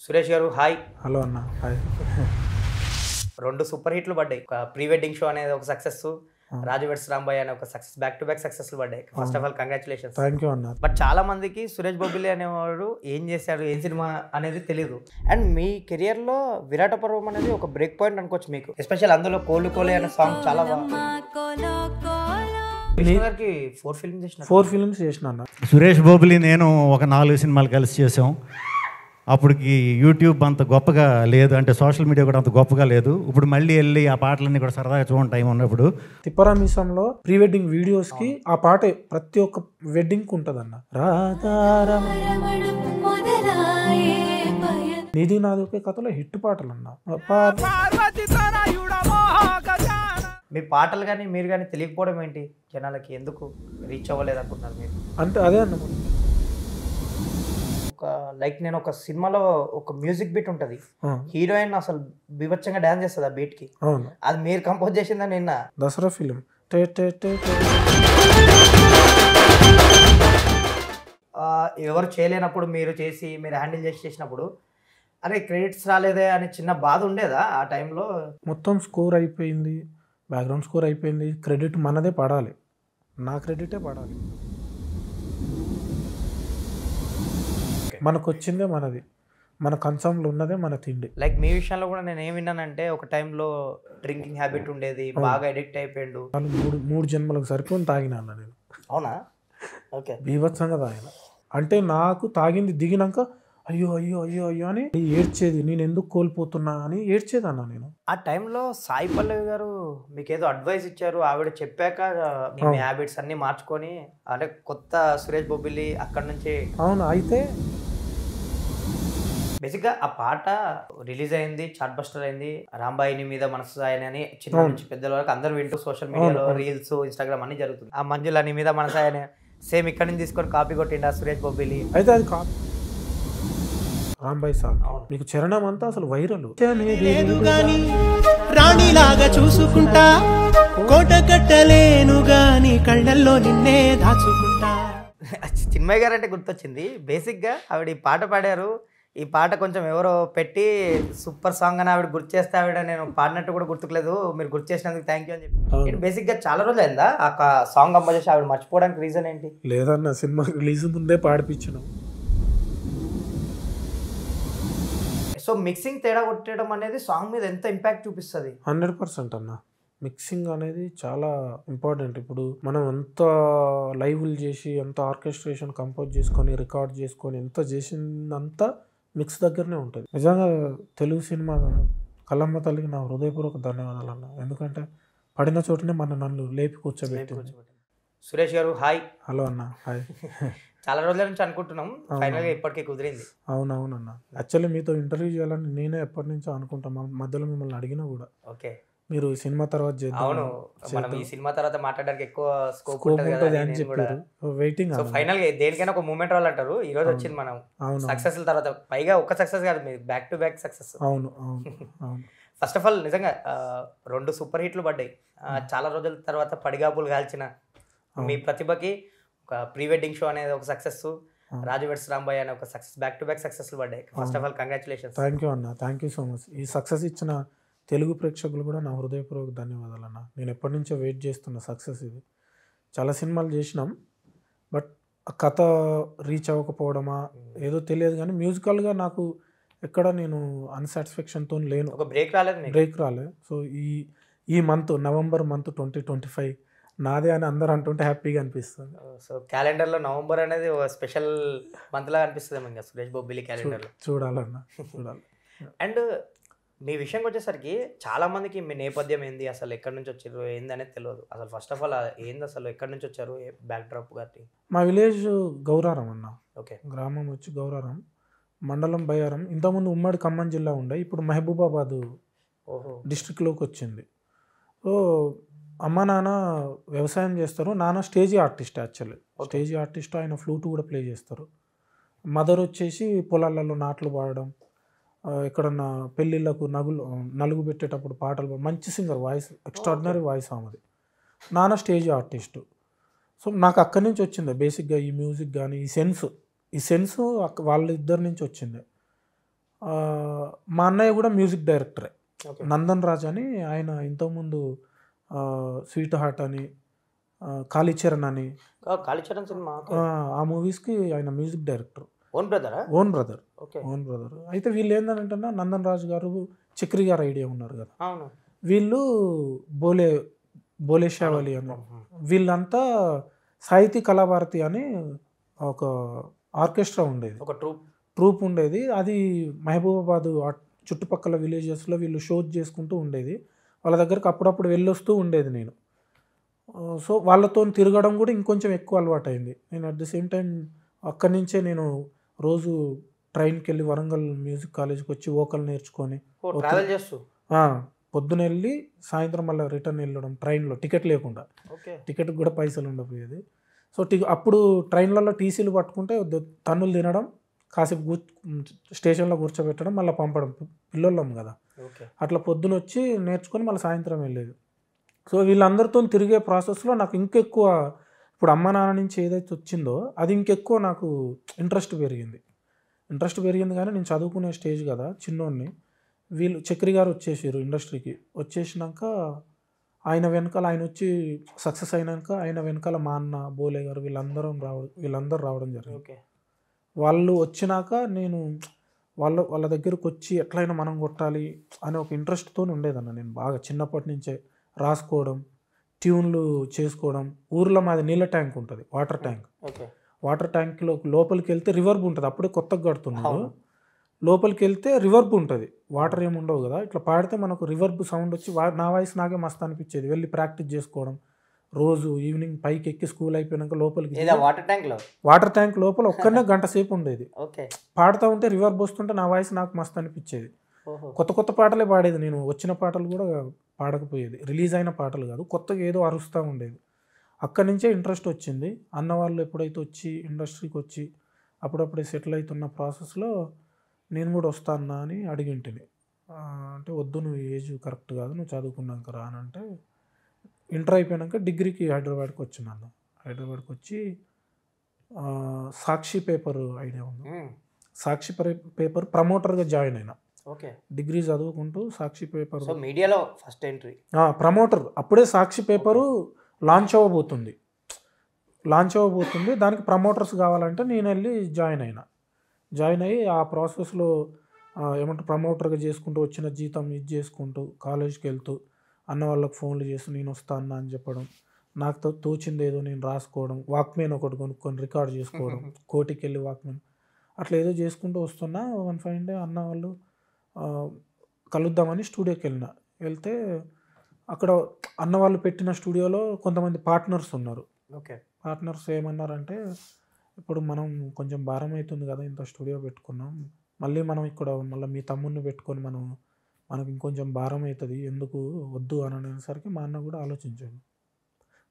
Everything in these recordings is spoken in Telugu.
సురేష్ గారు హాయ్. హలో అన్న హాయ్. రెండు సూపర్ హిట్లు పడ్డాయి. ఒక ప్రీ వెడ్డింగ్ షో అనేది ఒక సక్సెస్, రాజు వెడ్స్ రాంబాయ్ అనే ఒక success, back to back success పడ్డాయి. First of all congratulations. Thank you అన్న. బట్ చాలా మందికి సురేష్ బొబ్బిలి అనేవాడు ఏం చేశాడు, ఏం సినిమా అనేది తెలియదు. అండ్ మీ కెరియర్ లో విరాట పర్వం అనేది ఒక బ్రేక్ పాయింట్ అనుకోవచ్చు మీకు. ఎస్పెషల్ అందులో కోలు కోలే అనే సాంగ్ చాలా గారికి 4 ఫిల్మ్స్ చేసిన అన్న. సురేష్ బొబ్బిలి నేను ఒక 4 సినిమాలు కలిసి చేసాం. అప్పటికి యూట్యూబ్ అంత గొప్పగా లేదు, అంటే సోషల్ మీడియా కూడా అంత గొప్పగా లేదు. ఇప్పుడు మళ్ళీ వెళ్ళి ఆ పాటలన్నీ కూడా సరదాగా చూడండి టైం ఉన్నప్పుడు. తిప్పరామీసంలో ప్రీ వెడ్డింగ్ వీడియోస్ కి ఆ పాటే ప్రతి ఒక్క వెడ్డింగ్ కు ఉంటది అన్న. నీది నాది ఒకే కథలో హిట్ పాటలు అన్న. మీ పాటలు కానీ మీరు కానీ తెలియకపోవడం ఏంటి జనాలకి, ఎందుకు రీచ్ అవ్వలేదు అనుకుంటున్నారు మీరు? అంటే అదే అన్న, లైక్ నేను ఒక సినిమాలో ఒక మ్యూజిక్ బీట్ ఉంటుంది, హీరోయిన్ అసలు బీభత్సంగా డాన్స్ చేస్తుంది ఆ బీట్ కి. అది మీరు కంపోజ్ చేసిందని నిన్న దసరా ఫిలిం ఎవరు చేయలేనప్పుడు మీరు చేసి మీరు హ్యాండిల్ చేసినప్పుడు అరే క్రెడిట్స్ రాలేదే అని చిన్న బాధ ఉండేదా ఆ టైంలో? మొత్తం స్కోర్ అయిపోయింది, బ్యాక్గ్రౌండ్ స్కోర్ అయిపోయింది, క్రెడిట్ మనదే పడాలి, నా క్రెడిటే పడాలి, మనకు వచ్చిందే మనది, మన కన్సంలో ఉన్నదే మన తిండి. లైక్ మీ విషయంలో కూడా నేను ఏం విన్నానంటే ఒక టైంలో డ్రింకింగ్ హ్యాబిట్ ఉండేది, బాగా అడిక్ట్ అయిపోయాడు. మూడు జన్మలకు సరిపోని తాగిన అన్న నేను. అవునా? ఓకే. బీభత్సంగా తాగిన అంటే నాకు తాగింది దిగినాక అయ్యో అయ్యో అయ్యో అయ్యో అని ఏడ్చేది, నేను ఎందుకు కోల్పోతున్నా అని ఏడ్చేది అన్న నేను. ఆ టైంలో సాయి పల్లవి గారు మీకు ఏదో అడ్వైస్ ఇచ్చారు, ఆవిడ చెప్పాక మీ హ్యాబిట్స్ అన్ని మార్చుకొని అంటే కొత్త సురేష్ బొబ్బిలి అక్కడ నుంచి. అవును. అయితే బేసిక్గా ఆ పాట రిలీజ్ అయింది, చార్ట్ బస్టర్ అయింది, రాంబాయిని మీద మనసు సాయని అని చిన్న నుంచి పెద్దల వరకు అందరూ వింటూ సోషల్ మీడియాలో రీల్స్, ఇన్స్టాగ్రామ్ అన్ని జరుగుతుంది. ఆ మంజులని మీద మనసు సాయని సేమ్ ఇక్కడ నుంచి తీసుకొని కాపీ కొట్టిండా సురేష్ బొబ్బిలి. అయితే అది కాపీ రాంబాయి సాంగ్. మీకు చరణం అంతా అసలు వైరల్. రాణిలాగా చూసుకుంటా, కోట కట్టలేను గాని కళ్ళల్లో నిన్నే దాచుకుంటా. చిన్మయ్య గారు అంటే గుర్తొచ్చింది. బేసిక్గా ఆవిడ ఈ పాట పాడారు, ఈ పాట కొంచెం ఎవరో పెట్టి సూపర్ సాంగ్ అని ఆవిడ గుర్తు చేస్తే ఆవిడ నేను పాడినట్టు కూడా గుర్తులేదు, మీరు గుర్తు చేసినందుకు థ్యాంక్ యూ అని చెప్పి. బేసిక్గా చాలా రోజులు అయిందా ఆ సాంగ్ కంపోజ్ చేసి ఆవిడ మర్చిపోవడానికి రీజన్ ఏంటి? లేదన్న, సినిమా రిలీజ్ ముందే పాడిపించడం. సో మిక్సింగ్ తేడా కొట్టడం అనేది సాంగ్ మీద ఎంత ఇంపాక్ట్ చూపిస్తుంది? 100% అన్న. మిక్సింగ్ అనేది చాలా ఇంపార్టెంట్. ఇప్పుడు మనం ఎంత లైవ్లు చేసి, ఎంత ఆర్కెస్ట్రేషన్ కంపోజ్ చేసుకొని, రికార్డ్ చేసుకొని, ఎంత చేసిందంతా మిక్స్ దగ్గరనే ఉంటుంది. నిజంగా తెలుగు సినిమా కలమ్మ తల్లికి నా హృదయపూర్వక ధన్యవాదాలు అన్న. ఎందుకంటే పడిన చోటనే నన్ను లేపి కూర్చోబెట్టింది. సురేష్ గారు హాయ్. హలో అన్న హాయ్. చాలా రోజుల నుంచి అనుకుంటున్నాం, ఫైనల్గా ఇప్పటికీ కుదిరింది. అవునవునన్న. యాక్చువల్లీ మీతో ఇంటర్వ్యూ చేయాలని నేనే ఎప్పటి నుంచో అనుకుంటాం, మధ్యలో మిమ్మల్ని అడిగినా కూడా. ఓకే. మీరు సినిమా తర్వాత చేద్దాం. అవును, మనం ఈ సినిమా తర్వాత మాట్లాడడానికి ఎక్కువ స్కోప్ ఉంటుంది అని చెప్పారు. వెయిటింగ్. సో ఫైనల్ గా దేనికైనా ఒక మూమెంట్ వాళ్ళు అంటారు, ఈ రోజు వచ్చింది మనం సక్సెస్ తర్వాత. పైగా ఒక్క సక్సెస్ కాదు, మీరు బ్యాక్ టు బ్యాక్ సక్సెస్. అవును అవును అవును. ఫస్ట్ ఆఫ్ ఆల్ నిజంగా రెండు సూపర్ హిట్లు పడ్డాయి. చాలా రోజుల తర్వాత పడిగాపులు కాల్చిన మీ ప్రతిభకి ఒక ప్రీ వెడ్డింగ్ షో అనేది ఒక సక్సెస్, రాజు వెడ్స్ రాంబాయ్ అనే ఒక success, back to back success పడ్డాయి. First of all congratulations. Thank you అన్న, థ్యాంక్ యూ సో మచ్. ఈ సక్సెస్ ఇచ్చిన తెలుగు ప్రేక్షకులు కూడా నా హృదయపూర్వక ధన్యవాదాలు అన్న. నేను ఎప్పటి నుంచో వెయిట్ చేస్తున్న సక్సెస్ ఇది. చాలా సినిమాలు చేసినాం, బట్ కథ రీచ్ అవ్వకపోవడమా ఏదో తెలియదు, కానీ మ్యూజికల్గా నాకు ఎక్కడ నేను అన్సాటిస్ఫాక్షన్తో లేను. ఒక బ్రేక్ రాలేదు, బ్రేక్ రాలేదు. సో ఈ మంత్ నవంబర్ మంత్ 2025 నాదే అని అందరూ అంటుంటే హ్యాపీగా అనిపిస్తుంది. సో క్యాలెండర్లో నవంబర్ అనేది ఒక స్పెషల్ మంత్ లాగా అనిపిస్తుంది ఇంకా సురేష్ బొబ్బిలి క్యాలెండర్లో. చూడాలన్న, చూడాలి. అండ్ మీ విషయంకి వచ్చేసరికి చాలా మందికి మీ నేపథ్యం ఏంది, అసలు ఎక్కడి నుంచి వచ్చారు ఏంది అనేది తెలియదు. అసలు ఫస్ట్ ఆఫ్ ఆల్ ఏంది, అసలు ఎక్కడి నుంచి వచ్చారు, బ్యాక్ డ్రాప్ గారి? మా విలేజ్ గౌరారం అన్న. ఓకే. గ్రామం వచ్చి గౌరారం, మండలం బయ్యారం. ఇంతకుముందు ఉమ్మడి ఖమ్మం జిల్లా ఉండే, ఇప్పుడు మహబూబాబాద్ డిస్ట్రిక్ట్లోకి వచ్చింది. సో అమ్మ నాన్న వ్యవసాయం చేస్తారు, నాన్న stage artist. Actually stage artist, ఆయన ఫ్లూట్ కూడా ప్లే చేస్తారు. మదర్ వచ్చేసి పొలాలలో నాట్లు పాడడం, ఎక్కడన్నా పెళ్ళిళ్ళకు నలుగు పెట్టేటప్పుడు పాటలు, మంచి సింగర్, వాయిస్ ఎక్స్ట్రాడినరీ వాయిస్ ఆమెది. నాన్న స్టేజ్ ఆర్టిస్టు. సో నాకు అక్కడి నుంచి వచ్చింది బేసిక్గా ఈ మ్యూజిక్ కానీ ఈ సెన్స్ వాళ్ళిద్దరి నుంచి వచ్చింది. మా అన్నయ్య కూడా మ్యూజిక్ డైరెక్టరే, ఓకే. నందన్ రాజ్ అని. ఆయన ఇంతకుముందు స్వీట్ హార్ట్ అని, కాళీచరణ్ అని, కాళీచరణ్ సినిమా ఆ మూవీస్కి ఆయన మ్యూజిక్ డైరెక్టర్. ఓన్ బ్రదరా? Own brother. Okay. Own brother. అయితే వీళ్ళు ఏంటంటే నందన్ రాజు గారు, చక్రి గారు ఐడియా ఉన్నారు కదా, అవును. వీళ్ళు బోలే షావలి అని, వీళ్ళంతా సాహితీ కళాభారతి అని ఒక ఆర్కెస్ట్రా ఉండేది, ఒక ట్రూప్ ఉండేది. అది మహబూబాబాద్ చుట్టుపక్కల విలేజెస్లో వీళ్ళు షోస్ చేసుకుంటూ ఉండేది. వాళ్ళ దగ్గరకు అప్పుడప్పుడు వెళ్ళొస్తూ ఉండేది నేను. సో వాళ్ళతో తిరగడం కూడా ఇంకొంచెం ఎక్కువ అలవాటు అయింది. నేను అట్ ది సేమ్ టైం అక్కడి నుంచే నేను రోజు ట్రైన్కి వెళ్ళి వరంగల్ మ్యూజిక్ కాలేజ్కి వచ్చి వోకల్ నేర్చుకొని ట్రావెల్ చేస్తూ పొద్దున వెళ్ళి సాయంత్రం మళ్ళీ రిటర్న్ వెళ్ళడం ట్రైన్లో, టికెట్ లేకుండా. టికెట్కి కూడా పైసలు ఉండకపోయేది. సో అప్పుడు ట్రైన్లలో టీసీలు పట్టుకుంటే తన్నులు తినడం, కాసేపు స్టేషన్లో కూర్చోబెట్టడం, మళ్ళీ పంపడం, పిల్లోళ్ళం కదా. అట్లా పొద్దున వచ్చి నేర్చుకొని మళ్ళీ సాయంత్రం వెళ్ళేది. సో వీళ్ళందరితో తిరిగే ప్రాసెస్లో నాకు ఇంకెక్కువ, ఇప్పుడు అమ్మ నాన్న నుంచి ఏదైతే వచ్చిందో అది ఇంకెక్కువ నాకు ఇంట్రెస్ట్ పెరిగింది కానీ నేను చదువుకునే స్టేజ్ కదా, చిన్నోడిని. వీళ్ళు చక్రి గారు వచ్చేసారు ఇండస్ట్రీకి. వచ్చేసినాక ఆయన వెనకాల, ఆయన వచ్చి సక్సెస్ అయినాక ఆయన వెనకాల మా అన్న, బోలే గారు, వీళ్ళందరూ రావడం జరిగింది. వాళ్ళు వచ్చినాక నేను వాళ్ళ దగ్గరకు వచ్చి ఎట్లయినా మనం కొట్టాలి అనే ఒక ఇంట్రెస్ట్తో ఉండేదన్న. నేను బాగా చిన్నప్పటి నుంచే రాసుకోవడం, ట్యూన్లు చేసుకోవడం. ఊర్లో మాది నీళ్ళ ట్యాంక్ ఉంటుంది, వాటర్ ట్యాంక్. వాటర్ ట్యాంక్లో లోపలికి వెళ్తే రివర్బ్ ఉంటుంది, అప్పుడే కొత్తగా కడుతున్నాడు. లోపలికి వెళ్తే రివర్బ్ ఉంటుంది, వాటర్ ఏమి ఉండవు కదా. ఇట్లా పాడితే మనకు రివర్బ్ సౌండ్ వచ్చి నా వాయిస్ నాకే మస్తు అనిపించేది. వెళ్ళి ప్రాక్టీస్ చేసుకోవడం రోజు. ఈవినింగ్ పైకి ఎక్కి స్కూల్ అయిపోయినాక లోపలికి, వాటర్ ట్యాంక్ లోపల ఒక్కనే గంట సేపు ఉండేది. పాడుతూ ఉంటే రివర్బ్ వస్తుంటే నా వాయిస్ నాకు మస్తు అనిపించేది. కొత్త పాటలే పాడేది నేను. వచ్చిన పాటలు కూడా పాడకపోయేది, రిలీజ్ అయిన పాటలు కాదు, కొత్తగా ఏదో అరుస్తూ ఉండేది. అక్కడి నుంచే ఇంట్రెస్ట్ వచ్చింది. అన్న వాళ్ళు ఎప్పుడైతే వచ్చి ఇండస్ట్రీకి వచ్చి అప్పుడప్పుడే సెటిల్ అవుతున్న ప్రాసెస్లో నేను కూడా వస్తానా అని అడిగింటిని. అంటే వద్దు, నువ్వు ఏజ్ కరెక్ట్ కాదు, నువ్వు చదువుకున్నాక రా అని అంటే, ఇంటర్ అయిపోయాక డిగ్రీకి హైదరాబాద్కి వచ్చినాను. హైదరాబాద్కి వచ్చి సాక్షి పేపర్ ఐడియా ఉంది, సాక్షి పేపర్ ప్రమోటర్గా జాయిన్ అయినా. డిగ్రీ చదువుకుంటూ సాక్షి పేపర్ మీడియాలో ఫస్ట్ ఎంట్రీ, ప్రమోటర్. అప్పుడే సాక్షి పేపరు లాంచ్ అవ్వబోతుంది, దానికి ప్రమోటర్స్ కావాలంటే నేను వెళ్ళి జాయిన్ అయ్యి ఆ ప్రాసెస్లో ఏమంటారు ప్రమోటర్గా చేసుకుంటూ వచ్చిన జీతం ఇది చేసుకుంటూ కాలేజ్కి వెళ్తూ అన్న వాళ్ళకి ఫోన్లు చేసి నేను వస్తా అన్న అని చెప్పడం, నాకు తోచింది ఏదో నేను రాసుకోవడం, వాక్మెన్ ఒకటి కొనుక్కొని రికార్డ్ చేసుకోవడం, కోటికి వెళ్ళి వాక్మెన్ అట్లా ఏదో చేసుకుంటూ వస్తున్నా. వన్ ఫైన్ డే అన్న వాళ్ళు కలుద్దామని స్టూడియోకి వెళ్తే అక్కడ అన్న వాళ్ళు పెట్టిన స్టూడియోలో కొంతమంది పార్ట్నర్స్ ఉన్నారు. పార్ట్నర్స్ ఏమన్నారంటే, ఇప్పుడు మనం కొంచెం భారం అవుతుంది కదా, ఇంత స్టూడియో పెట్టుకున్నాం, మళ్ళీ మనం ఇక్కడ మళ్ళీ మీ తమ్ముడిని పెట్టుకొని మనకు ఇంకొంచెం భారం అవుతుంది, ఎందుకు వద్దు అని అనేసరికి మా అన్న కూడా ఆలోచించాడు.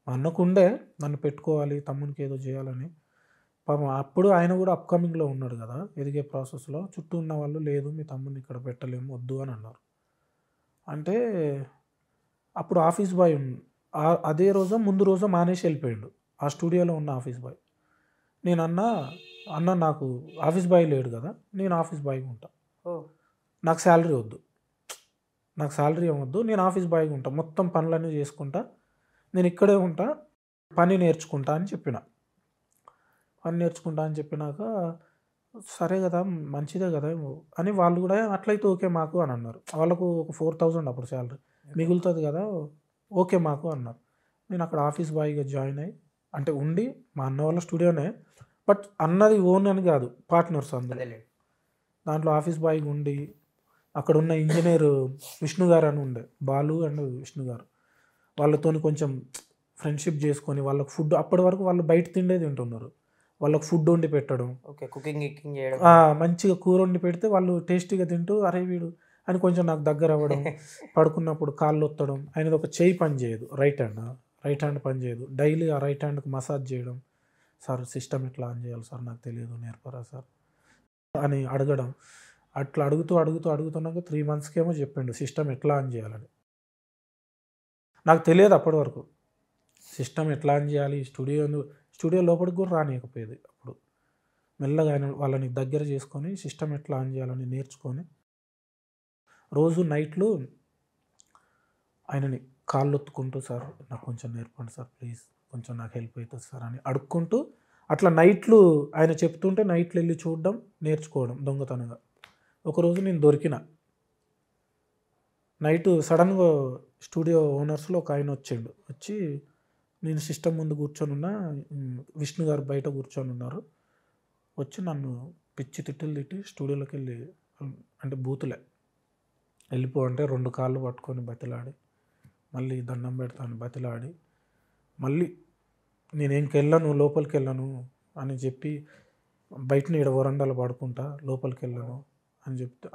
మా అన్నకు ఉండే నన్ను పెట్టుకోవాలి, తమ్మునికి ఏదో చేయాలని. పాపం అప్పుడు ఆయన కూడా అప్కమింగ్లో ఉన్నాడు కదా, ఎదిగే ప్రాసెస్లో. చుట్టూ ఉన్న వాళ్ళు లేదు, మీ తమ్ముడిని ఇక్కడ పెట్టలేము, వద్దు అని అన్నారు. అంటే అప్పుడు ఆఫీస్ బాయ్ అదే రోజు ముందు రోజు మానేసి వెళ్ళిపోయాడు ఆ స్టూడియోలో ఉన్న ఆఫీస్ బాయ్. నేను అన్న నాకు ఆఫీస్ బాయ్ లేడు కదా, నేను ఆఫీస్ బాయ్గా ఉంటా, నాకు శాలరీ వద్దు, నేను ఆఫీస్ బాయ్గా ఉంటా, మొత్తం పనులన్నీ చేసుకుంటా, నేను ఇక్కడే ఉంటా, పని నేర్చుకుంటా అని చెప్పినాక సరే కదా, మంచిదే కదా అని వాళ్ళు కూడా అట్లయితే ఓకే మాకు అని అన్నారు. వాళ్ళకు ఒక 4,000 అప్పుడు శాలరీ మిగులుతుంది కదా, ఓకే మాకు అన్నారు. నేను అక్కడ ఆఫీస్ బాయ్గా జాయిన్ అయ్యి, అంటే ఉండి మా అన్న వాళ్ళ స్టూడియోనే, బట్ అన్నది ఓన్ అని కాదు, పార్ట్నర్స్ అందరూ. దాంట్లో ఆఫీస్ బాయ్గా ఉండి అక్కడ ఉన్న ఇంజనీర్ విష్ణు గారు అని ఉండే, బాలు అండ్ విష్ణు గారు, వాళ్ళతో కొంచెం ఫ్రెండ్షిప్ చేసుకొని వాళ్ళకి ఫుడ్, అప్పటి వరకు వాళ్ళు బయట తింటున్నారు, వాళ్ళకి ఫుడ్ వండి పెట్టడం, కుకింగ్ చేయడం, మంచిగా కూర వండి పెడితే వాళ్ళు టేస్టీగా తింటూ అరే వీడు అని కొంచెం నాకు దగ్గర అవ్వడం, పడుకున్నప్పుడు కాళ్ళు ఒత్తడం. ఆయనది ఒక చేయి పని చేయదు, రైట్ హ్యాండ్ పని చేయదు, డైలీ ఆ రైట్ హ్యాండ్కి మసాజ్ చేయడం, సార్ సిస్టమ్ ఎట్లా ఆన్ చేయాలి సార్ నాకు తెలియదు, నేర్పరా సార్ అని అడగడం. అట్లా అడుగుతున్నాక 3 monthsకేమో చెప్పిండు సిస్టమ్ ఎట్లా ఆన్ చేయాలని. నాకు తెలియదు అప్పటి వరకు సిస్టమ్ ఎట్లా ఆన్ చేయాలి, స్టూడియో లోపలికి కూడా రానియకపోయేది అప్పుడు. మెల్లగా వాళ్ళని దగ్గర చేసుకొని సిస్టమ్ ఎట్లా ఆన్ చేయాలని నేర్చుకొని రోజు నైట్లు ఆయనని కాళ్ళు ఒత్తుకుంటూ, సార్ నాకు కొంచెం నేర్పండి సార్ ప్లీజ్, కొంచెం నాకు హెల్ప్ అవుతుంది సార్ అని అడుక్కుంటూ అట్లా నైట్లు ఆయన చెప్తుంటే నైట్లు వెళ్ళి చూడడం, నేర్చుకోవడం దొంగతనంగా. ఒకరోజు నేను దొరికిన నైట్ సడన్గా స్టూడియో ఓనర్స్లో ఒక ఆయన వచ్చి నేను సిస్టమ్ ముందు కూర్చొని ఉన్నా, విష్ణు గారు బయట కూర్చొని ఉన్నారు, వచ్చి నన్ను పిచ్చి తిట్టులు తిట్టి స్టూడియోలోకి వెళ్ళి, అంటే బూతులే, వెళ్ళిపో అంటే 2 కాళ్ళు పట్టుకొని బతిలాడి, మళ్ళీ దండం పెడతాను బతిలాడి, మళ్ళీ నేనేంకెళ్ళను లోపలికి వెళ్ళను అని చెప్పి బయటని ఈడ వరండాలో పడుకుంటా, లోపలికి వెళ్ళను అని చెప్తే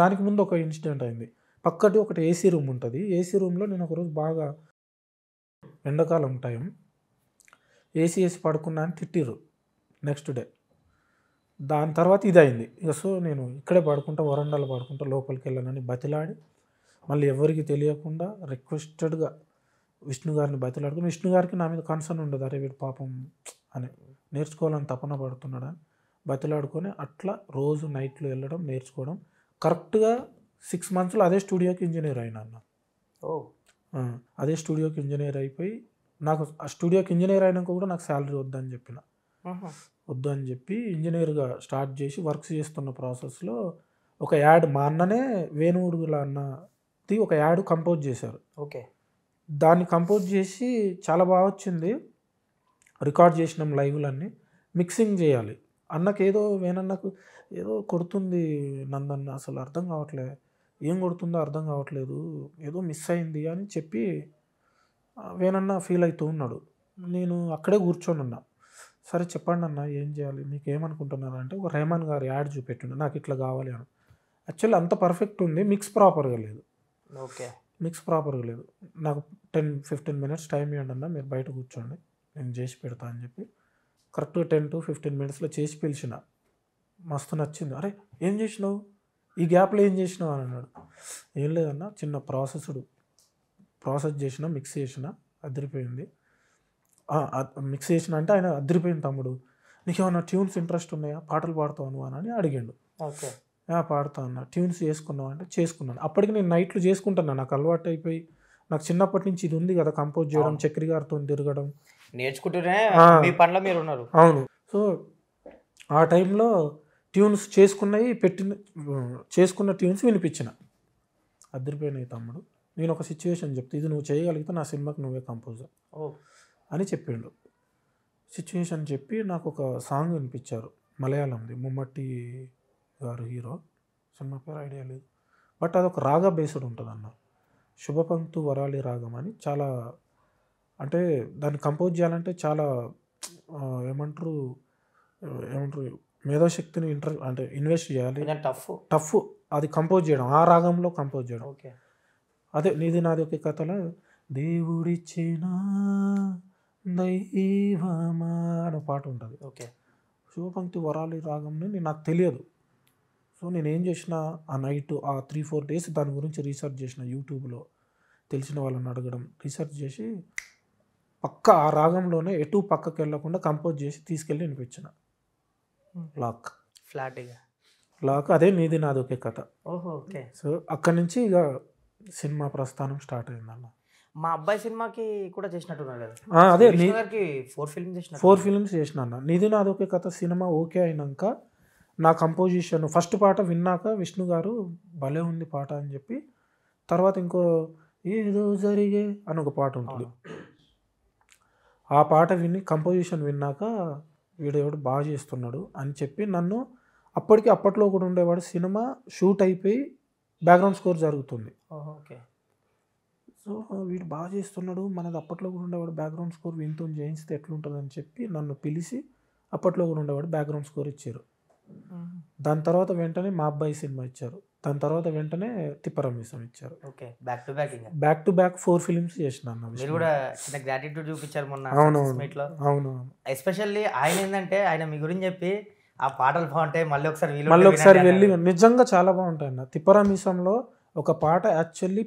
దానికి ముందు ఒక ఇన్సిడెంట్ అయింది. పక్కటి ఒకటి ఏసీ రూమ్ ఉంటుంది. ఏసీ రూమ్లో నేను ఒకరోజు బాగా ఎండాకాలం టైం ఏసీ వేసి పడుకున్నా అని తిట్టిర్రు నెక్స్ట్ డే. దాని తర్వాత ఇది అయింది. ఇక సో నేను ఇక్కడే పడుకుంటా, వరండాలో పడుకుంటా, లోపలికి వెళ్ళానని బతిలాడి, మళ్ళీ ఎవరికి తెలియకుండా రిక్వెస్టెడ్గా విష్ణు గారిని బతిలాడుకుని, విష్ణు గారికి నా మీద కన్సర్న్ ఉండదు, అరే వీడు పాపం అని నేర్చుకోవాలని తపన పడుతున్నాడని బతిలాడుకొని అట్లా రోజు నైట్లు వెళ్ళడం, నేర్చుకోవడం. కరెక్ట్గా 6 monthsలో అదే స్టూడియోకి ఇంజనీర్ అయినా అన్న. అదే స్టూడియోకి ఇంజనీర్ అయిపోయి, నాకు ఆ స్టూడియోకి ఇంజనీర్ అయినాక కూడా నాకు శాలరీ వద్దని చెప్పి ఇంజనీర్గా స్టార్ట్ చేసి వర్క్స్ చేస్తున్న ప్రాసెస్లో ఒక యాడ్, మా అన్ననే వేణుగుడుగుల అన్నది ఒక యాడ్ కంపోజ్ చేశారు. ఓకే, దాన్ని కంపోజ్ చేసి చాలా బాగా వచ్చింది. రికార్డ్ చేసినాం లైవ్లన్నీ, మిక్సింగ్ చేయాలి. అన్నకు ఏదో వేణన్నకు ఏదో కొడుతుంది నందన్న, అసలు అర్థం కావట్లేదు, ఏం కొడుతుందో అర్థం కావట్లేదు, ఏదో మిస్ అయింది అని చెప్పి వేణన్న ఫీల్ అవుతూ ఉన్నాడు. నేను అక్కడే కూర్చొని ఉన్నా. సరే చెప్పండి అన్న ఏం చేయాలి, మీకు ఏమనుకుంటున్నారు అంటే, ఒక రెహమాన్ గారి యాడ్ చూపెట్టిండు, నాకు ఇట్లా కావాలి అని. యాక్చువల్లీ అంత పర్ఫెక్ట్ ఉంది, మిక్స్ ప్రాపర్గా లేదు. ఓకే, మిక్స్ ప్రాపర్గా లేదు. నాకు 10-15 minutes టైం ఇవ్వండి అన్న, మీరు బయట కూర్చోండి, నేను చేసి పెడతా అని చెప్పి కరెక్ట్గా 10 to 15 minutesలో చేసి పిలిచిన. మస్తు నచ్చింది. అరే ఏం చేసినావు, ఈ గ్యాప్లో ఏం చేసినావు అని అన్నాడు. ఏం లేదన్న, చిన్న ప్రాసెస్ చేసిన, మిక్స్ చేసిన, అదిరిపోయింది. మిక్స్ చేసిన అంటే ఆయన అదిరిపోయింది తమ్ముడు, నీకు ఏమన్నా ట్యూన్స్ ఇంట్రెస్ట్ ఉన్నాయా, పాటలు పాడుతావు నువ్వు అని అడిగాడు. ఓకే, పాడుతా అన్న. ట్యూన్స్ చేసుకున్నావు అంటే చేసుకున్నాను. అప్పటికి నేను నైట్లు చేసుకుంటాను, నాకు అలవాటు అయిపోయి, నాకు చిన్నప్పటి నుంచి ఇది ఉంది కదా, కంపోజ్ చేయడం, చక్రి గారితో తిరగడం, నేర్చుకుంటూనే మీ పనిలో మీరు ఉన్నారు. అవును. సో ఆ టైంలో ట్యూన్స్ చేసుకున్న ట్యూన్స్ వినిపించిన, అదిరిపోయినాయి తమ్ముడు, నేను ఒక సిచ్యువేషన్ చెప్తే ఇది నువ్వు చేయగలిగితే నా సినిమాకి నువ్వే కంపోజర్ అని చెప్పిండు. సిచ్యువేషన్ చెప్పి నాకు ఒక సాంగ్ వినిపించారు, మలయాళంది, ముమ్మట్టి గారు హీరో, సినిమా పేరు ఐడియా లేదు, బట్ అదొక రాగా బేస్డ్ ఉంటుంది అన్న, శుభపంక్తు వరాలి రాగం అని. చాలా అంటే దాన్ని కంపోజ్ చేయాలంటే చాలా ఏమంటారు మేధాశక్తిని అంటే ఇన్వెస్ట్ చేయాలి, టఫ్ అది కంపోజ్ చేయడం, ఆ రాగంలో కంపోజ్ చేయడం. ఓకే, అదే నీది నాది ఒకే కథలో దేవుడిచ్చిన దైవమా అనే పాట ఉంటుంది. ఓకే, శుభపంక్తి వరాలి రాగంని నాకు తెలియదు. సో నేనేం చేసిన, ఆ నైట్ ఆ 3-4 days దాని గురించి రీసెర్చ్ చేసిన, యూట్యూబ్లో తెలిసిన వాళ్ళని అడగడం, రీసెర్చ్ చేసి పక్క ఆ రాగంలోనే ఎటు పక్కకి వెళ్ళకుండా కంపోజ్ చేసి తీసుకెళ్ళి వినిపించిన. లాక్ అదే నీది నాది ఒకే కథ. ఓకే. సో అక్కడి నుంచి ఇక సినిమా ప్రస్థానం స్టార్ట్ అయిందన్న. మా అబ్బాయి సినిమాకి కూడా చేసినట్టున్నారు కదా. అదే 4 films చేసిన అన్న. నీది నాది ఒకే కథ సినిమా ఓకే అయినాక నా కంపోజిషన్ ఫస్ట్ పాట విన్నాక విష్ణు గారు భలే ఉంది పాట అని చెప్పి, తర్వాత ఇంకో ఏదో జరిగే అని ఒక పాట ఉంటుంది, ఆ పాట విని కంపోజిషన్ విన్నాక వీడెవడు బాగా చేస్తున్నాడు అని చెప్పి నన్ను, అప్పట్లో కూడా ఉండేవాడు, సినిమా షూట్ అయిపోయి బ్యాక్గ్రౌండ్ స్కోర్ జరుగుతుంది. ఓకే. సో వీడు బాగా చేస్తున్నాడు, మనది అప్పట్లో కూడా ఉండేవాడు, బ్యాక్గ్రౌండ్ స్కోర్ వీనితో చేయిస్తే ఎట్లుంటుంది అని చెప్పి నన్ను పిలిచి అప్పట్లో కూడా ఉండేవాడు బ్యాక్గ్రౌండ్ స్కోర్ ఇచ్చారు. దాని తర్వాత వెంటనే మా అబ్బాయి సినిమా ఇచ్చారు, దాని తర్వాత వెంటనే తిప్పరమేశం ఇచ్చారు. Okay, back to back 4 films చేసిన అన్న. మీరు కూడా చిన్న గ్రాటిట్యూడ్ చూపించారు మొన్న. అవును. ఎస్పెషల్లీ ఆయన ఏంటంటే, ఆయన మీ గురించి చెప్పి ఆ పాటలు బాగుంటాయి, మళ్ళీ ఒకసారి వెళ్ళి నిజంగా చాలా బాగుంటాయి అన్న. తిప్పరమేశంలో ఒక పాట యాక్చువల్లీ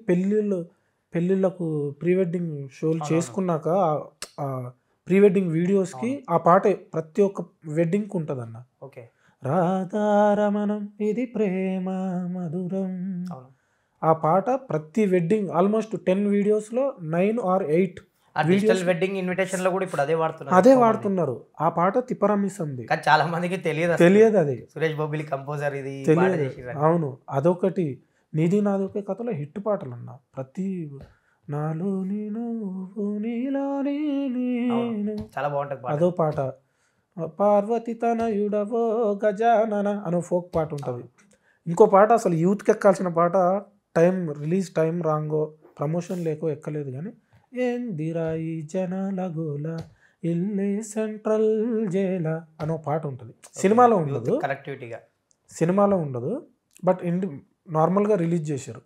పెళ్ళిళ్ళకు ప్రీ వెడ్డింగ్ షోలు చేసుకున్నాక ప్రీ వెడ్డింగ్ వీడియోస్కి ఆ పాట ప్రతి ఒక్క వెడ్డింగ్కి ఉంటుంది అన్న. ఓకే. రాధారమణం ఇది ప్రేమ మధురం, ఆ పాట ప్రతి వెడ్డింగ్ ఆల్మోస్ట్ 10 వీడియోస్లో 9 or 8 డిజిటల్ వెడ్డింగ్ ఇన్విటేషన్ లో కూడా ఇప్పుడు అదే వాడుతున్నారు. ఆ పాట తిప్పరమిసంది, కానీ చాలా మందికి తెలియదు అది. సురేష్ బొబ్బిలి కంపోజర్ ఇది తెలియదు. అవును, అదొకటి. నీది నాదొకే కథలో హిట్ పాటలు అన్న. ప్రతి నాలో నేను నీలో నేను చాలా బాగుంటుంది. అదో పాట. పార్వతి తనయుడవో గజానన అనో ఫోక్ పాట ఉంటుంది. ఇంకో పాట అసలు యూత్కి ఎక్కాల్సిన పాట, రిలీజ్ టైం రాంగో ప్రమోషన్ లేకో ఎక్కలేదు, కానీ ఏందిరాయి జనాల గోల ఇల్లే సెంట్రల్ జైల అనో పాట ఉంటుంది. సినిమాలో ఉండదు, కనెక్టివిటీగా సినిమాలో ఉండదు, బట్ నార్మల్గా రిలీజ్ చేశారు.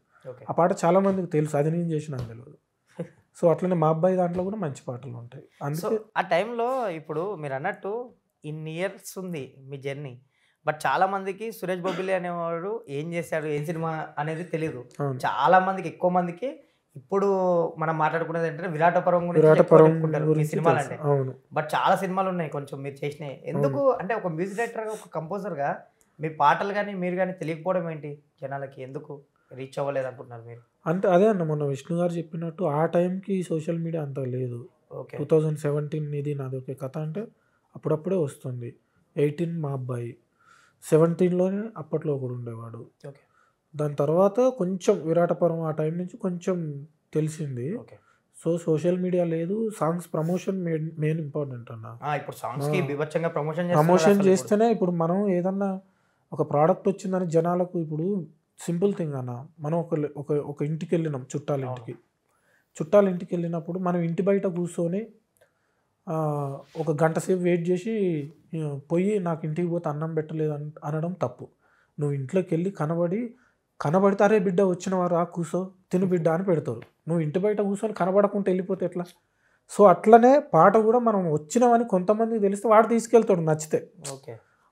ఆ పాట చాలా మందికి తెలుసు, అది నేను చేసిన తెలియదు. సో అట్లనే మా అబ్బాయి దాంట్లో కూడా మంచి పాటలు ఉంటాయి. అందుకే ఆ టైంలో ఇప్పుడు మీరు అన్నట్టు ఇన్ని ఇయర్స్ ఉంది మీ జర్నీ, బట్ చాలా మందికి సురేష్ బొబ్బిలి అనేవాడు ఏం చేశాడు, ఏం సినిమా అనేది తెలియదు. చాలా మందికి, ఎక్కువ మందికి ఇప్పుడు మనం మాట్లాడుకునేది ఏంటంటే విరాట పర్వం గురించి సినిమాలు అంటే. బట్ చాలా సినిమాలు ఉన్నాయి కొంచెం మీరు చేసినాయి. ఎందుకు అంటే ఒక మ్యూజిక్ డైరెక్టర్గా, ఒక కంపోజర్గా మీ పాటలు కానీ మీరు కానీ తెలియకపోవడం ఏంటి జనాలకి? ఎందుకు రీచ్ అవ్వలేదు అనుకుంటున్నారు మీరు? అంటే అదే అన్న, మొన్న విష్ణు గారు చెప్పినట్టు ఆ టైంకి సోషల్ మీడియా అంత లేదు. 2017 ఇది నాదొకే కథ అంటే అప్పుడప్పుడే వస్తుంది. 18 మా అబ్బాయి, 17లోనే అప్పట్లో ఒకడు ఉండేవాడు. దాని తర్వాత కొంచెం విరాటపురం ఆ టైం నుంచి కొంచెం తెలిసింది. సో సోషల్ మీడియా లేదు, సాంగ్స్ ప్రమోషన్ మెయిన్ ఇంపార్టెంట్ అన్న. ఇప్పుడు సాంగ్స్ కి బీభత్సంగా ప్రమోషన్ చేస్తేనే ఇప్పుడు మనం ఏదన్నా ఒక ప్రోడక్ట్ వచ్చిందని జనాలకు, ఇప్పుడు సింపుల్ థింగ్ అన్న, మనం ఒక ఇంటికి వెళ్ళినాం, చుట్టాల ఇంటికి వెళ్ళినప్పుడు మనం ఇంటి బయట కూర్చొని ఒక గంట సేపు వెయిట్ చేసి పోయి నాకు ఇంటికి పోతే అన్నం పెట్టలేదు అనడం తప్పు. నువ్వు ఇంట్లోకి వెళ్ళి కనబడితే అరే బిడ్డ వచ్చిన వారు ఆ కూర్చో తిను బిడ్డ అని పెడతారు. నువ్వు ఇంటి బయట కూర్చొని కనబడకుండా వెళ్ళిపోతే ఎట్లా? సో అట్లనే పాట కూడా మనం వచ్చినామని కొంతమందికి తెలిస్తే వాడు తీసుకెళ్తాడు నచ్చితే.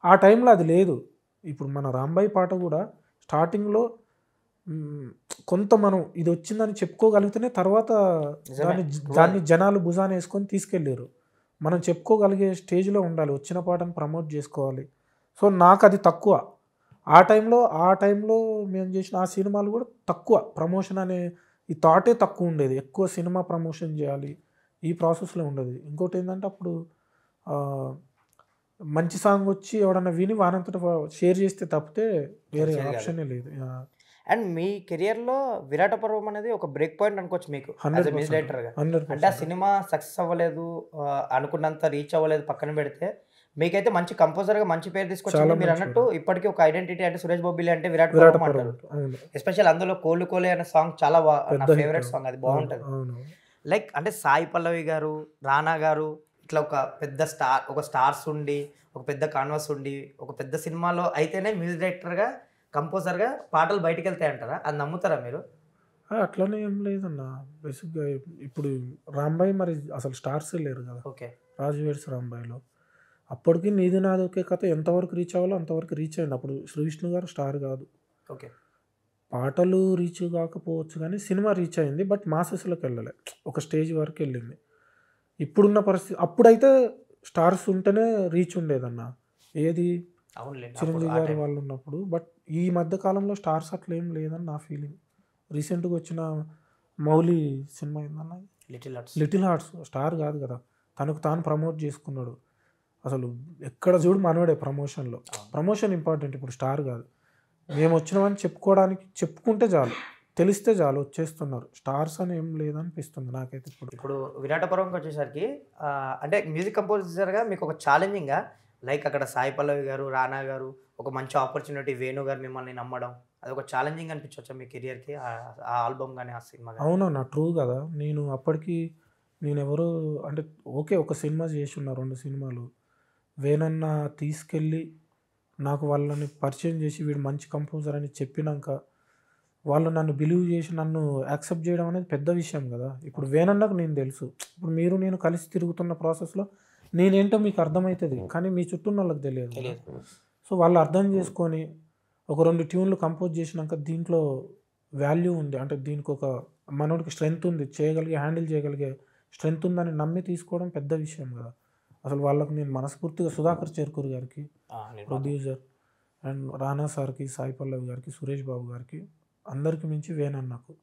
ఆ టైంలో అది లేదు. ఇప్పుడు మన రాంబాయి పాట కూడా స్టార్టింగ్లో కొంత మనం ఇది వచ్చిందని చెప్పుకోగలిగితేనే తర్వాత దాన్ని జనాలు భుజాన వేసుకొని తీసుకెళ్ళారు. మనం చెప్పుకోగలిగే స్టేజ్లో ఉండాలి, వచ్చిన పాటను ప్రమోట్ చేసుకోవాలి. సో నాకు అది తక్కువ. ఆ టైంలో మేము చేసిన ఆ సినిమాలు కూడా తక్కువ ప్రమోషన్ అనే ఈ థాటే తక్కువ ఉండేది. ఎక్కువ సినిమా ప్రమోషన్ చేయాలి ఈ ప్రాసెస్లో ఉండేది. ఇంకోటి ఏంటంటే అప్పుడు మంచి సాంగ్ వచ్చి ఎవడన్నా విని వానంతట షేర్ చేస్తే తప్పితే వేరే ఆప్షనే లేదు. అండ్ మీ కెరియర్లో విరాట పర్వం అనేది ఒక బ్రేక్ పాయింట్ అనుకోవచ్చు మీకు మ్యూజిక్ డైరెక్టర్గా. అంటే ఆ సినిమా సక్సెస్ అవ్వలేదు, అనుకున్నంత రీచ్ అవ్వలేదు, పక్కన పెడితే మీకైతే మంచి కంపోజర్గా మంచి పేరు తీసుకొచ్చింది. మీరు అన్నట్టు ఇప్పటికీ ఒక ఐడెంటిటీ అంటే సురేష్ బొబ్బిలి అంటే విరాట పర్వం అంటారు. ఎస్పెషల్ అందులో కోలు కోలే అనే సాంగ్ చాలా నా ఫేవరెట్ సాంగ్, అది బాగుంటుంది. లైక్ అంటే సాయి పల్లవి గారు, రానా గారు ఇట్లా ఒక పెద్ద స్టార్స్ ఉండి, ఒక పెద్ద కాన్వాస్ ఉండి, ఒక పెద్ద సినిమాలో అయితేనే మ్యూజిక్ డైరెక్టర్గా, కంపోజర్గా పాటలు బయటకు వెళ్తాయి అంటారా? అది నమ్ముతారా మీరు? అట్లనే ఏం లేదన్న. బేసిక్గా ఇప్పుడు రాంబాయి మరి అసలు స్టార్సే లేరు కదా. రాజు వెడ్స్ రాంబాయిలో అప్పటికి నీది నాది ఒకే కథ ఎంతవరకు రీచ్ అవ్వాలో అంతవరకు రీచ్ అయింది. అప్పుడు శ్రీ విష్ణు గారు స్టార్ కాదు. పాటలు రీచ్ కాకపోవచ్చు కానీ సినిమా రీచ్ అయింది, బట్ మాసెస్లోకి వెళ్ళలే, ఒక స్టేజ్ వరకు వెళ్ళింది. ఇప్పుడున్న పరిస్థితి, అప్పుడైతే స్టార్స్ ఉంటేనే రీచ్ ఉండేదన్న. ఏది చిరంజీవి గారు వాళ్ళు ఉన్నప్పుడు. బట్ ఈ మధ్య కాలంలో స్టార్స్ అట్లా ఏం లేదని నా ఫీలింగ్. రీసెంట్గా వచ్చిన మౌలి సినిమా ఏందన్న, లిటిల్ హార్ట్స్, స్టార్ కాదు కదా, తనకు తాను ప్రమోట్ చేసుకున్నాడు. అసలు ఎక్కడ చూడు మనోడే ప్రమోషన్లో. ప్రమోషన్ ఇంపార్టెంట్, ఇప్పుడు స్టార్ కాదు. మేము వచ్చినామని చెప్పుకుంటే చాలు, తెలిస్తే చాలు, వచ్చేస్తున్నారు. స్టార్స్ అని ఏం లేదనిపిస్తుంది నాకైతే. ఇప్పుడు విరాట పర్వంకి వచ్చేసరికి అంటే మ్యూజిక్ కంపోజర్గా మీకు ఒక ఛాలెంజింగ్గా, లైక్ అక్కడ సాయి పల్లవి గారు, రానా గారు, ఒక మంచి ఆపర్చునిటీ, వేణు గారు మిమ్మల్ని నమ్మడం, అది ఒక ఛాలెంజింగ్ అనిపించవచ్చా మీ కెరియర్కి ఆ ఆల్బమ్ కానీ ఆ సినిమా? అవునన్నా, ట్రూ కదా. అప్పటికి ఎవరు అంటే ఓకే ఒక సినిమా చేసి ఉన్నా, 2 సినిమాలు. వేనన్న తీసుకెళ్ళి నాకు వాళ్ళని పరిచయం చేసి వీడు మంచి కంపోజర్ అని చెప్పినాక వాళ్ళు నన్ను బిలీవ్ చేసి నన్ను యాక్సెప్ట్ చేయడం అనేది పెద్ద విషయం కదా. ఇప్పుడు వేనన్నకు నేను తెలుసు, ఇప్పుడు మీరు నేను కలిసి తిరుగుతున్న ప్రాసెస్లో నేనేంటో మీకు అర్థమవుతుంది, కానీ మీ చుట్టూ వాళ్ళకి తెలియదు. సో వాళ్ళు అర్థం చేసుకొని ఒక 2 ట్యూన్లు కంపోజ్ చేసినాక దీంట్లో వాల్యూ ఉంది, అంటే దీనికి ఒక మనోడికి స్ట్రెంగ్త్ ఉంది, హ్యాండిల్ చేయగలిగే స్ట్రెంత్ ఉందని నమ్మి తీసుకోవడం పెద్ద విషయం కదా. అసలు వాళ్ళకు నేను మనస్ఫూర్తిగా సుధాకర్ చేర్కూర్ గారికి, ప్రొడ్యూసర్, అండ్ రానా సార్కి, సాయి పల్లవి గారికి, సురేష్ బాబు గారికి, అందరికి మించి వేణన్నకు,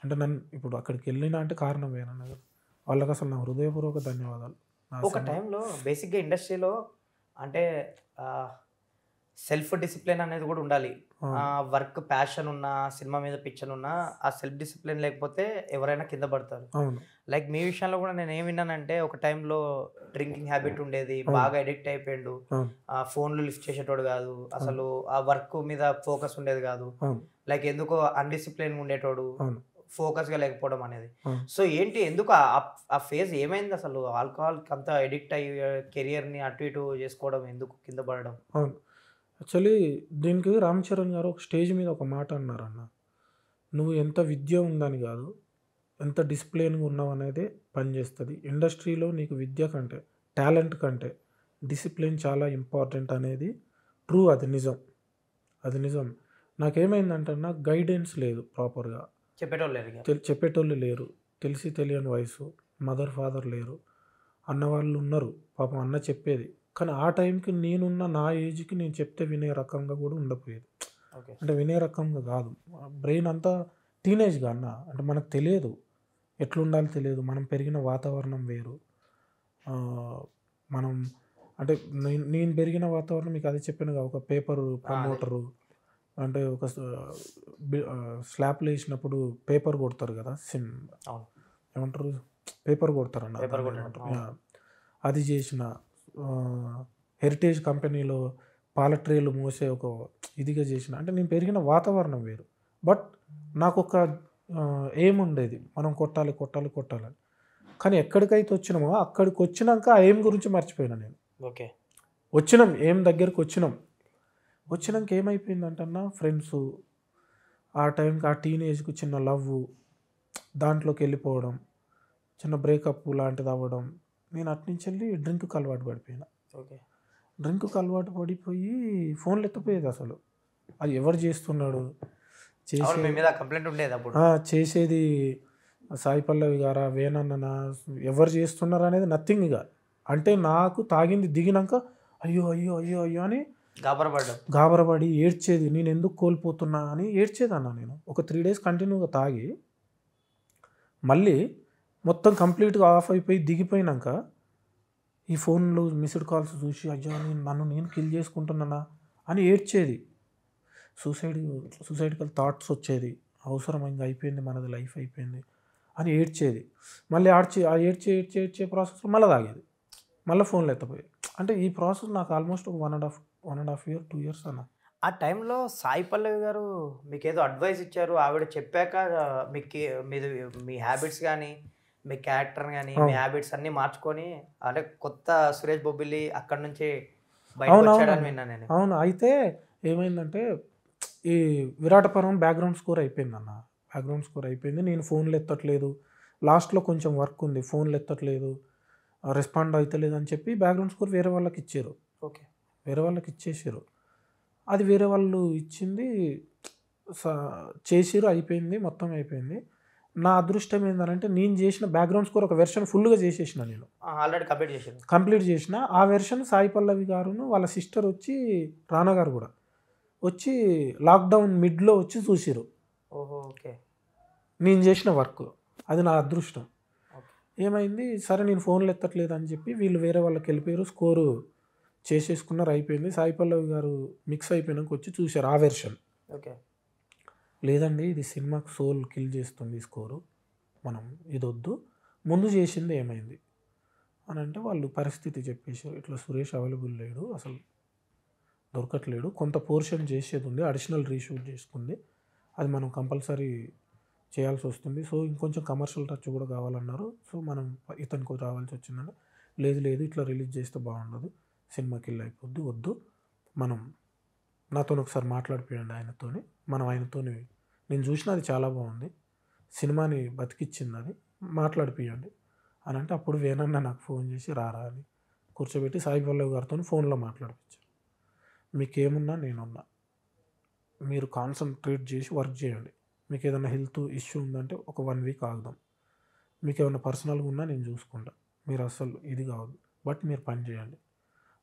అంటే నన్ను ఇప్పుడు అక్కడికి వెళ్ళినా అంటే కారణం వేణన్న గారు. వాళ్ళకి అసలు నా హృదయపూర్వక ధన్యవాదాలు. ఒక టైంలో బేసిక్గా ఇండస్ట్రీలో అంటే సెల్ఫ్ డిసిప్లిన్ అనేది కూడా ఉండాలి. వర్క్ ప్యాషన్ ఉన్నా, సినిమా మీద పిక్చర్ ఉన్నా, ఆ సెల్ఫ్ డిసిప్లిన్ లేకపోతే ఎవరైనా కింద పడతారు. లైక్ మీ విషయంలో కూడా నేను ఏం విన్నానంటే, ఒక టైంలో డ్రింకింగ్ హ్యాబిట్ ఉండేది, బాగా అడిక్ట్ అయిపోయాడు, ఫోన్లు లిఫ్ట్ చేసేటోడు కాదు, అసలు ఆ వర్క్ మీద ఫోకస్ ఉండేది కాదు, లైక్ ఎందుకో అన్డిసిప్లిన్ ఉండేటోడు, ఫోకస్గా లేకపోవడం అనేది. సో ఏంటి, ఎందుకు ఆ ఫేజ్ ఏమైంది అసలు? ఆల్కహాల్కి అంతా అడిక్ట్ అయ్యి కెరియర్ని అటు ఇటు చేసుకోవడం, ఎందుకు కింద పడడం? యాక్చువల్లీ దీనికి రామ్ చరణ్ గారు ఒక స్టేజ్ మీద ఒక మాట అన్నారన్న, నువ్వు ఎంత విద్య ఉందని కాదు, ఎంత డిసిప్లిన్గా ఉన్నావు అనేది పనిచేస్తుంది. ఇండస్ట్రీలో నీకు విద్య కంటే, టాలెంట్ కంటే డిసిప్లిన్ చాలా ఇంపార్టెంట్ అనేది ట్రూ. అది నిజం, అది నిజం. నాకేమైందంటే అన్న, గైడెన్స్ లేదు ప్రాపర్గా, చెప్పేటోళ్ళు లేరు, తెలిసి తెలియని వయసు, మదర్ ఫాదర్ లేరు, అన్నవాళ్ళు ఉన్నారు పాపం, అన్న చెప్పేది. కానీ ఆ టైంకి నేనున్న నా ఏజ్కి నేను చెప్తే వినే రకంగా కూడా ఉండకపోయేది. అంటే వినే రకంగా కాదు, బ్రెయిన్ అంతా టీనేజ్గా అన్న, అంటే మనకు తెలియదు ఎట్లుండాలో తెలియదు, మనం పెరిగిన వాతావరణం వేరు. మనం అంటే నేను పెరిగిన వాతావరణం మీకు అది చెప్పినగా, ఒక పేపరు ప్రమోటరు, అంటే ఒక స్లాప్లు వేసినప్పుడు పేపర్ కొడతారు కదా, ఏమంటారు, పేపర్ కొడతారు అన్న, అది చేసిన, హెరిటేజ్ కంపెనీలో పాల ట్రేలు మోసే ఒక ఇదిగా చేసిన, అంటే నేను పెరిగిన వాతావరణం వేరు. బట్ నాకు ఒక ఎయిమ్ ఉండేది, మనం కొట్టాలి కొట్టాలి కొట్టాలని. కానీ ఎక్కడికైతే వచ్చినామో అక్కడికి వచ్చినాక ఆ ఎయిమ్ గురించి మర్చిపోయినా నేను. వచ్చినాం ఎయిమ్ దగ్గరికి వచ్చినాక ఏమైపోయిందంటన్నా, ఫ్రెండ్స్, ఆ టైంకి ఆ టీనేజ్కి చిన్న లవ్, దాంట్లోకి వెళ్ళిపోవడం, చిన్న బ్రేకప్ లాంటిది అవ్వడం, నేను అట్నుంచి వెళ్ళి డ్రింక్కి అలవాటు పడిపోయినా. డ్రింక్కి అలవాటు పడిపోయి ఫోన్లు ఎత్తిపోయేది అసలు. అది ఎవరు చేస్తున్నాడు, చేసేది సాయి పల్లవి గారా, వేణన్ననా, ఎవరు చేస్తున్నారు అనేది నథింగ్. ఇక అంటే నాకు తాగింది దిగినాక అయ్యో అయ్యో అయ్యో అయ్యో అని గాబరపడి ఏడ్చేది, నేను ఎందుకు కోల్పోతున్నా అని ఏడ్చేది అన్న. నేను ఒక 3 days కంటిన్యూగా తాగి మళ్ళీ మొత్తం కంప్లీట్గా ఆఫ్ అయిపోయి దిగిపోయినాక ఈ ఫోన్లు మిస్డ్ కాల్స్ చూసి అయ్యో నేను కిల్ చేసుకుంటున్నానా అని ఏడ్చేది. సూసైడికల్ థాట్స్ వచ్చేది, అవసరమైంది, అయిపోయింది మనది, లైఫ్ అయిపోయింది అని ఏడ్చేది. మళ్ళీ ఏడ్చే ప్రాసెస్లో మళ్ళీ తాగేది, మళ్ళీ ఫోన్లు ఎత్తపోయేది. అంటే ఈ ప్రాసెస్ నాకు ఆల్మోస్ట్ ఒక 1.5 year 2 years అన్న. ఆ టైంలో సాయి పల్లవి గారు మీకు ఏదో అడ్వైస్ ఇచ్చారు, ఆవిడ చెప్పాక మీకు మీ హ్యాబిట్స్ కానీ, మీ క్యారెక్టర్ కానీ, మీ హ్యాబిట్స్ అన్నీ మార్చుకొని, అంటే కొత్త సురేష్ బొబ్బిలి అక్కడ నుంచి బయటకు వచ్చాడని విన్నాను నేను. అవును, అయితే ఏమైందంటే ఈ విరాటపురం బ్యాక్గ్రౌండ్ స్కోర్ అయిపోయింది అన్న. బ్యాక్గ్రౌండ్ స్కోర్ అయిపోయింది, నేను ఫోన్లు ఎత్తట్లేదు, లాస్ట్లో కొంచెం వర్క్ ఉంది, ఫోన్లు ఎత్తట్లేదు, రెస్పాండ్ అవుతలేదు అని చెప్పి బ్యాక్గ్రౌండ్ స్కోర్ వేరే వాళ్ళకి ఇచ్చారు. వేరే వాళ్ళకి ఇచ్చేసారు. అది వేరే వాళ్ళు ఇచ్చింది చేసిరు, అయిపోయింది, మొత్తం అయిపోయింది. నా అదృష్టం ఏంటంటే నేను చేసిన బ్యాక్గ్రౌండ్ స్కోర్ ఒక వెర్షన్ ఫుల్గా చేసేసిన, నేను ఆల్రెడీ కంప్లీట్ చేసిన. ఆ వెర్షన్ సాయి పల్లవి గారును వాళ్ళ సిస్టర్ వచ్చి, రానా గారు కూడా వచ్చి లాక్డౌన్ మిడ్లో వచ్చి చూసిరు నేను చేసిన వర్క్. అది నా అదృష్టం. ఏమైంది, సరే నేను ఫోన్లు ఎత్తట్లేదు అని చెప్పి వీళ్ళు వేరే వాళ్ళకి వెళ్ళిపోయారు, స్కోరు చేసేసుకున్నారు, అయిపోయింది. సాయి పల్లవి గారు మిక్స్ అయిపోయినాక వచ్చి చూశారు ఆ వెర్షన్. లేదండి ఇది సినిమాకు సోల్ కిల్ చేస్తుంది స్కోరు, మనం ఇది వద్దు, ముందు చేసింది ఏమైంది అని అంటే వాళ్ళు పరిస్థితి చెప్పేశారు, ఇట్లా సురేష్ అవైలబుల్ లేడు, అసలు దొరకట్లేడు, కొంత పోర్షన్ చేసేది ఉంది, అడిషనల్ రీషూట్ చేసుకుంది, అది మనం కంపల్సరీ చేయాల్సి వస్తుంది, సో ఇంకొంచెం కమర్షియల్ టచ్ కూడా కావాలన్నారు, సో మనం ఇతనికి రావాల్సి వచ్చిందండి. లేదు ఇట్లా రిలీజ్ చేస్తే బాగుండదు, సినిమా కిల్ అయిపోద్ది, వద్దు, మనం నాతో ఒకసారి మాట్లాడిపోయండి ఆయనతోని, మనం ఆయనతోని, నేను చూసిన అది చాలా బాగుంది, సినిమాని బతికిచ్చింది, అది మాట్లాడిపోయండి అని అంటే అప్పుడు వేణన్న నాకు ఫోన్ చేసి రారా అని కూర్చోబెట్టి సాయి పల్లవి గారితో ఫోన్లో మాట్లాడిపించారు. మీకేమున్నా నేనున్నా, మీరు కాన్సన్ట్రేట్ చేసి వర్క్ చేయండి, మీకు ఏదైనా హెల్త్ ఇష్యూ ఉందంటే ఒక 1 week ఆగుదాం, మీకు ఏమైనా పర్సనల్గా ఉన్నా నేను చూసుకుంటా, మీరు అసలు ఇది కావద్దు, బట్ మీరు పని చేయండి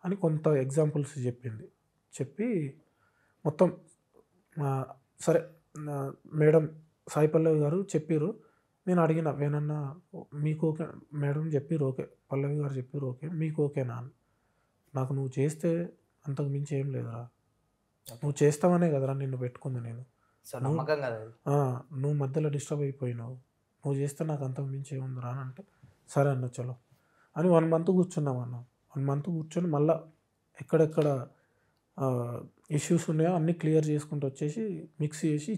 అని కొంత ఎగ్జాంపుల్స్ చెప్పింది. చెప్పి మొత్తం సరే మేడం సాయి పల్లవి గారు చెప్పారు, నేను అడిగిన వేనన్నా మీకు ఓకే మేడం చెప్పారు, ఓకే పల్లవి గారు చెప్పారు ఓకే, మీకు ఓకేనా అని. నాకు నువ్వు చేస్తే అంతకు మించి ఏం లేదురా, నువ్వు చేస్తావనే కదరా నిన్ను పెట్టుకుంది నేను, సో నమ్మకం కదా అది. నువ్వు మధ్యలో డిస్టర్బ్ అయిపోయినావు, నువ్వు చేస్తే నాకు అంతకు మించి ఏముందిరా అని అంటే సరే అన్న చలో అని 1 month కూర్చున్నాం అన్న. 1 month కూర్చొని మళ్ళీ ఎక్కడెక్కడ ఇష్యూస్ ఉన్నాయో అన్నీ క్లియర్ చేసుకుంటూ వచ్చేసి మిక్స్ చేసి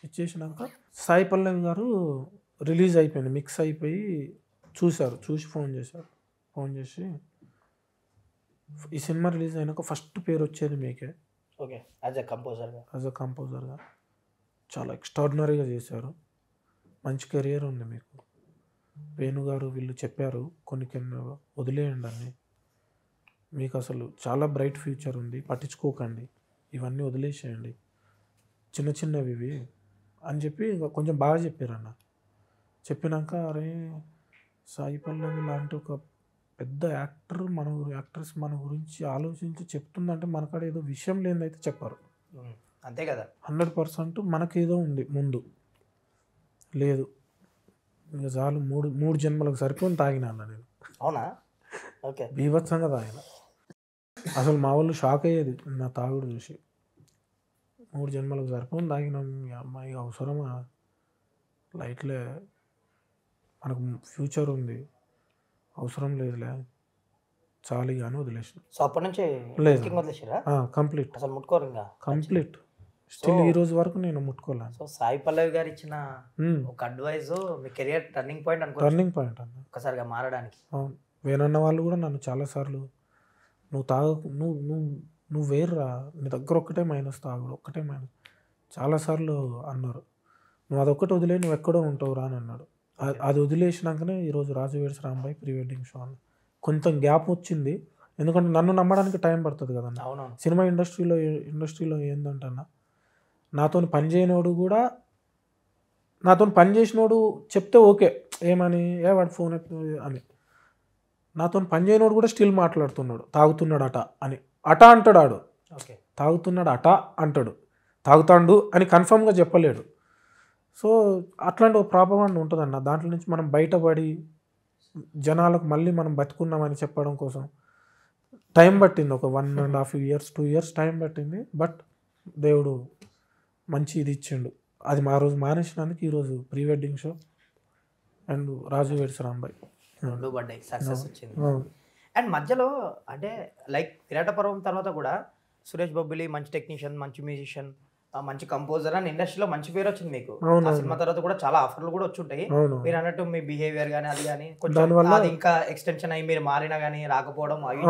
ఇచ్చేసినాక సాయి పల్లవి గారు రిలీజ్ అయిపోయింది, మిక్స్ అయిపోయి చూసి ఫోన్ చేసి ఈ సినిమా రిలీజ్ అయినాక ఫస్ట్ పేరు వచ్చేది మీకే, ఓకే యాజ్ అ కంపోజర్గా చాలా ఎక్స్ట్రాడినరీగా చేశారు, మంచి కెరియర్ ఉంది మీకు, వేణుగారు వీళ్ళు చెప్పారు కొన్ని వదిలేయండి అన్నీ, మీకు అసలు చాలా బ్రైట్ ఫ్యూచర్ ఉంది, పట్టించుకోకండి, ఇవన్నీ వదిలేసేయండి, చిన్నవి ఇవి అని చెప్పి కొంచెం బాగా చెప్పారన్న. చెప్పినాక అరే సాయి పల్లవి లాంటి ఒక పెద్ద యాక్ట్రెస్ మన గురించి ఆలోచించి చెప్తుందంటే మనకాడ ఏదో విషయం లేనిదైతే చెప్పారు, అంతే కదా. 100% మనకేదో ఉంది ముందు, లేదు ఇంకా చాలు, మూడు జన్మలకు సరిపోని తాగినా అన్న నేను. అవునా? ఓకే. బీభత్సంగా తాగిన, అసలు మా వాళ్ళు షాక్ అయ్యేది నా తాగుడు చూసి. 3 జన్మలకు సరిపోని తాగినాం, మీ అమ్మాయి అవసరమా, లైట్లే మనకు ఫ్యూచర్ ఉంది, అవసరం లేదులే చాలు కానీ వదిలేసిన. సో అప్పటి నుంచి లేదు వదిలేసారా కంప్లీట్, అసలు ముట్టుకోరు ఇంకా కంప్లీట్ స్టిల్ ఈ రోజు వరకు నేను ముట్టుకోలేను. సో సాయి పల్లవి గారు ఇచ్చిన ఒక అడ్వైజ్ మీ కెరియర్ టర్నింగ్ పాయింట్ అనుకో, టర్నింగ్ పాయింట్ అన్న ఒకసారిగా మారడానికి. అవును, వేనన్న వాళ్ళు కూడా నన్ను చాలాసార్లు నువ్వు వేర్రా, నీ దగ్గర ఒక్కటే మైనస్, తాగుడు ఒక్కటే మైనస్ చాలాసార్లు అన్నారు, నువ్వు అదొక్కటి వదిలే నువ్వు ఎక్కడో ఉంటావురా అని అన్నాడు. అది వదిలేసినాకనే ఈరోజు Raju weds Rambai pre wedding show అని కొంచెం గ్యాప్ వచ్చింది, ఎందుకంటే నన్ను నమ్మడానికి టైం పడుతుంది కదన్న. అవునవును. సినిమా ఇండస్ట్రీలో ఏంటంటన్నా, నాతో పని చేసినోడు చెప్తే ఓకే ఏమని, వాడు ఫోన్ అని, నాతో పని చేయనోడు కూడా స్టిల్ మాట్లాడుతున్నాడు, తాగుతున్నాడు అని అంటాడు ఆడు, ఓకే తాగుతున్నాడు అంటాడు, తాగుతాడు అని కన్ఫర్మ్గా చెప్పలేడు. సో అట్లాంటి ఒక ప్రాబ్లం ఉంటుందన్న, దాంట్లో నుంచి మనం బయటపడి జనాలకు మళ్ళీ మనం బతుకున్నామని చెప్పడం కోసం టైం పట్టింది, ఒక 1.5 years 2 years టైం పట్టింది. బట్ దేవుడు మంచి ఇది ఇచ్చిండు, అది మా రోజు మానేసినందుకు ఈరోజు pre wedding show and Raju weds Rambai రెండు పడ్డాయి, సక్సెస్ వచ్చింది. అండ్ మధ్యలో అంటే లైక్ విరాట పర్వం తర్వాత కూడా సురేష్ బొబ్బిలి మంచి టెక్నీషియన్, మంచి మ్యూజిషియన్, మంచి కంపోజర్ అని ఇండస్ట్రీలో మంచి పేరు వచ్చింది మీకు. ఆ సినిమా తర్వాత కూడా చాలా ఆఫర్లు కూడా వచ్చుంటాయి, మీరు అన్నట్టు మీ బిహేవియర్ కానీ అది కానీ కొంచెం అది ఇంకా ఎక్స్టెన్షన్ అయ్యి మీరు మారినా కానీ రాకపోవడం అవి.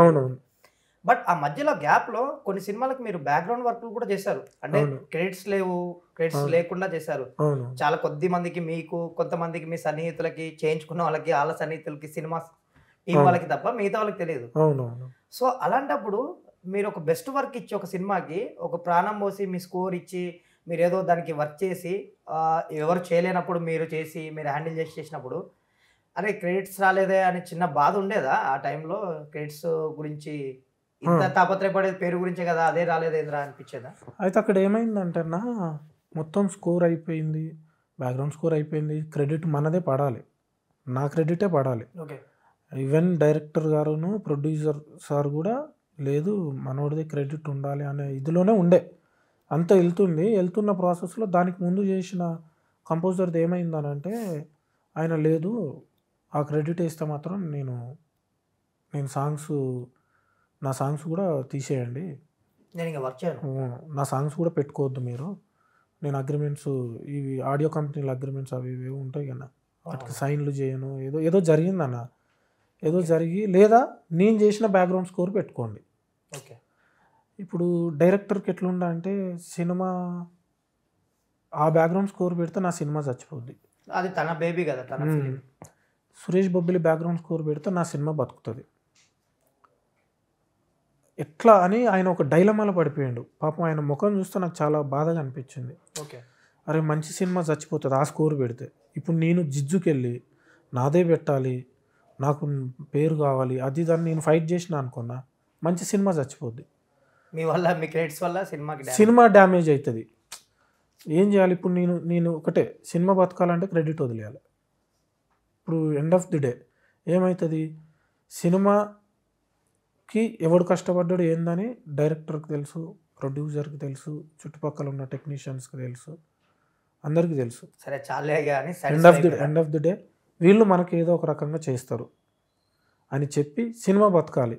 బట్ ఆ మధ్యలో గ్యాప్ లో కొన్ని సినిమాలకు మీరు బ్యాక్గ్రౌండ్ వర్క్లు కూడా చేశారు, అంటే క్రెడిట్స్ లేకుండా చేశారు. చాలా కొద్ది మందికి, మీకు కొంతమందికి, మీ సన్నిహితులకి, చేయించుకున్న వాళ్ళకి, వాళ్ళ సన్నిహితులకి, సినిమా టీం వాళ్ళకి తప్ప మిగతా వాళ్ళకి తెలియదు. సో అలాంటప్పుడు మీరు ఒక బెస్ట్ వర్క్ ఇచ్చి ఒక సినిమాకి ఒక ప్రాణం పోసి మీ స్కోర్ ఇచ్చి మీరు ఏదో దానికి వర్క్ చేసి ఎవరు చేయలేనప్పుడు మీరు చేసి మీరు హ్యాండిల్ చేసినప్పుడు అరే క్రెడిట్స్ రాలేదే అని చిన్న బాధ ఉండేదా ఆ టైంలో? క్రెడిట్స్ గురించి ఇంత తాపత్రయపడేది పేరు గురించే కదా, అదే రాలేదేంద్రా అనిపించేదా? అయితే అక్కడ ఏమైందంటేనా, మొత్తం స్కోర్ అయిపోయింది, బ్యాక్గ్రౌండ్ స్కోర్ అయిపోయింది, క్రెడిట్ మనదే పడాలి, నా క్రెడిటే పడాలి. ఓకే. ఈవెన్ డైరెక్టర్ గారును ప్రొడ్యూసర్ సార్ కూడా లేదు మనోడిదే క్రెడిట్ ఉండాలి అనే ఇదిలోనే ఉండే, అంతా వెళ్తున్న ప్రాసెస్లో దానికి ముందు చేసిన కంపోజర్ది ఏమైందనంటే, ఆయన లేదు ఆ క్రెడిట్ వేస్తే మాత్రం నేను నా సాంగ్స్ కూడా తీసేయండి, నేను ఇంకా వర్క్ చేయను, నా సాంగ్స్ కూడా పెట్టుకోవద్దు మీరు, నేను అగ్రిమెంట్స్ ఇవి ఆడియో కంపెనీల అగ్రిమెంట్స్ అవి ఇవి ఉంటాయి కదా వాటికి సైన్లు చేయను, ఏదో జరిగిందన్న, ఏదో జరిగి లేదా నేను చేసిన బ్యాక్గ్రౌండ్ స్కోర్ పెట్టుకోండి. ఓకే. ఇప్పుడు డైరెక్టర్కి ఎట్లుండా అంటే, సినిమా ఆ బ్యాక్గ్రౌండ్ స్కోర్ పెడితే నా సినిమా చచ్చిపోద్ది, అది తన బేబీ కదా, తన సురేష్ బొబ్బిలి బ్యాక్గ్రౌండ్ స్కోర్ పెడితే నా సినిమా బతుకుతుంది, ఎట్లా అని ఆయన ఒక డైలమాలో పడిపోయాడు. పాపం ఆయన ముఖం చూస్తే నాకు చాలా బాధగా అనిపించింది. ఓకే. అరే మంచి సినిమా చచ్చిపోతుంది ఆ స్కోర్ పెడితే. ఇప్పుడు నేను జిజ్జుకెళ్ళి నాదే పెట్టాలి, నాకు పేరు కావాలి, అది దాన్ని నేను ఫైట్ చేసిన అనుకున్నా మంచి సినిమా చచ్చిపోద్ది, మీ వల్ల మీ క్రెడిట్స్ వల్ల సినిమాకి సినిమా డ్యామేజ్ అవుతుంది. ఏం చేయాలి ఇప్పుడు? నేను ఒకటే, సినిమా బతకాలంటే క్రెడిట్ వదిలేయాలి. ఇప్పుడు ఎండ్ ఆఫ్ ది డే ఏమవుతుంది, సినిమాకి ఎవడు కష్టపడ్డాడు ఏందని డైరెక్టర్కి తెలుసు, ప్రొడ్యూసర్కి తెలుసు, చుట్టుపక్కల ఉన్న టెక్నీషియన్స్కి తెలుసు, అందరికీ తెలుసు. సరే చాలే కానీ ఎండ్ ఆఫ్ ది డే వీళ్ళు మనకి ఏదో ఒక రకంగా చేస్తారు అని చెప్పి సినిమా బతకాలి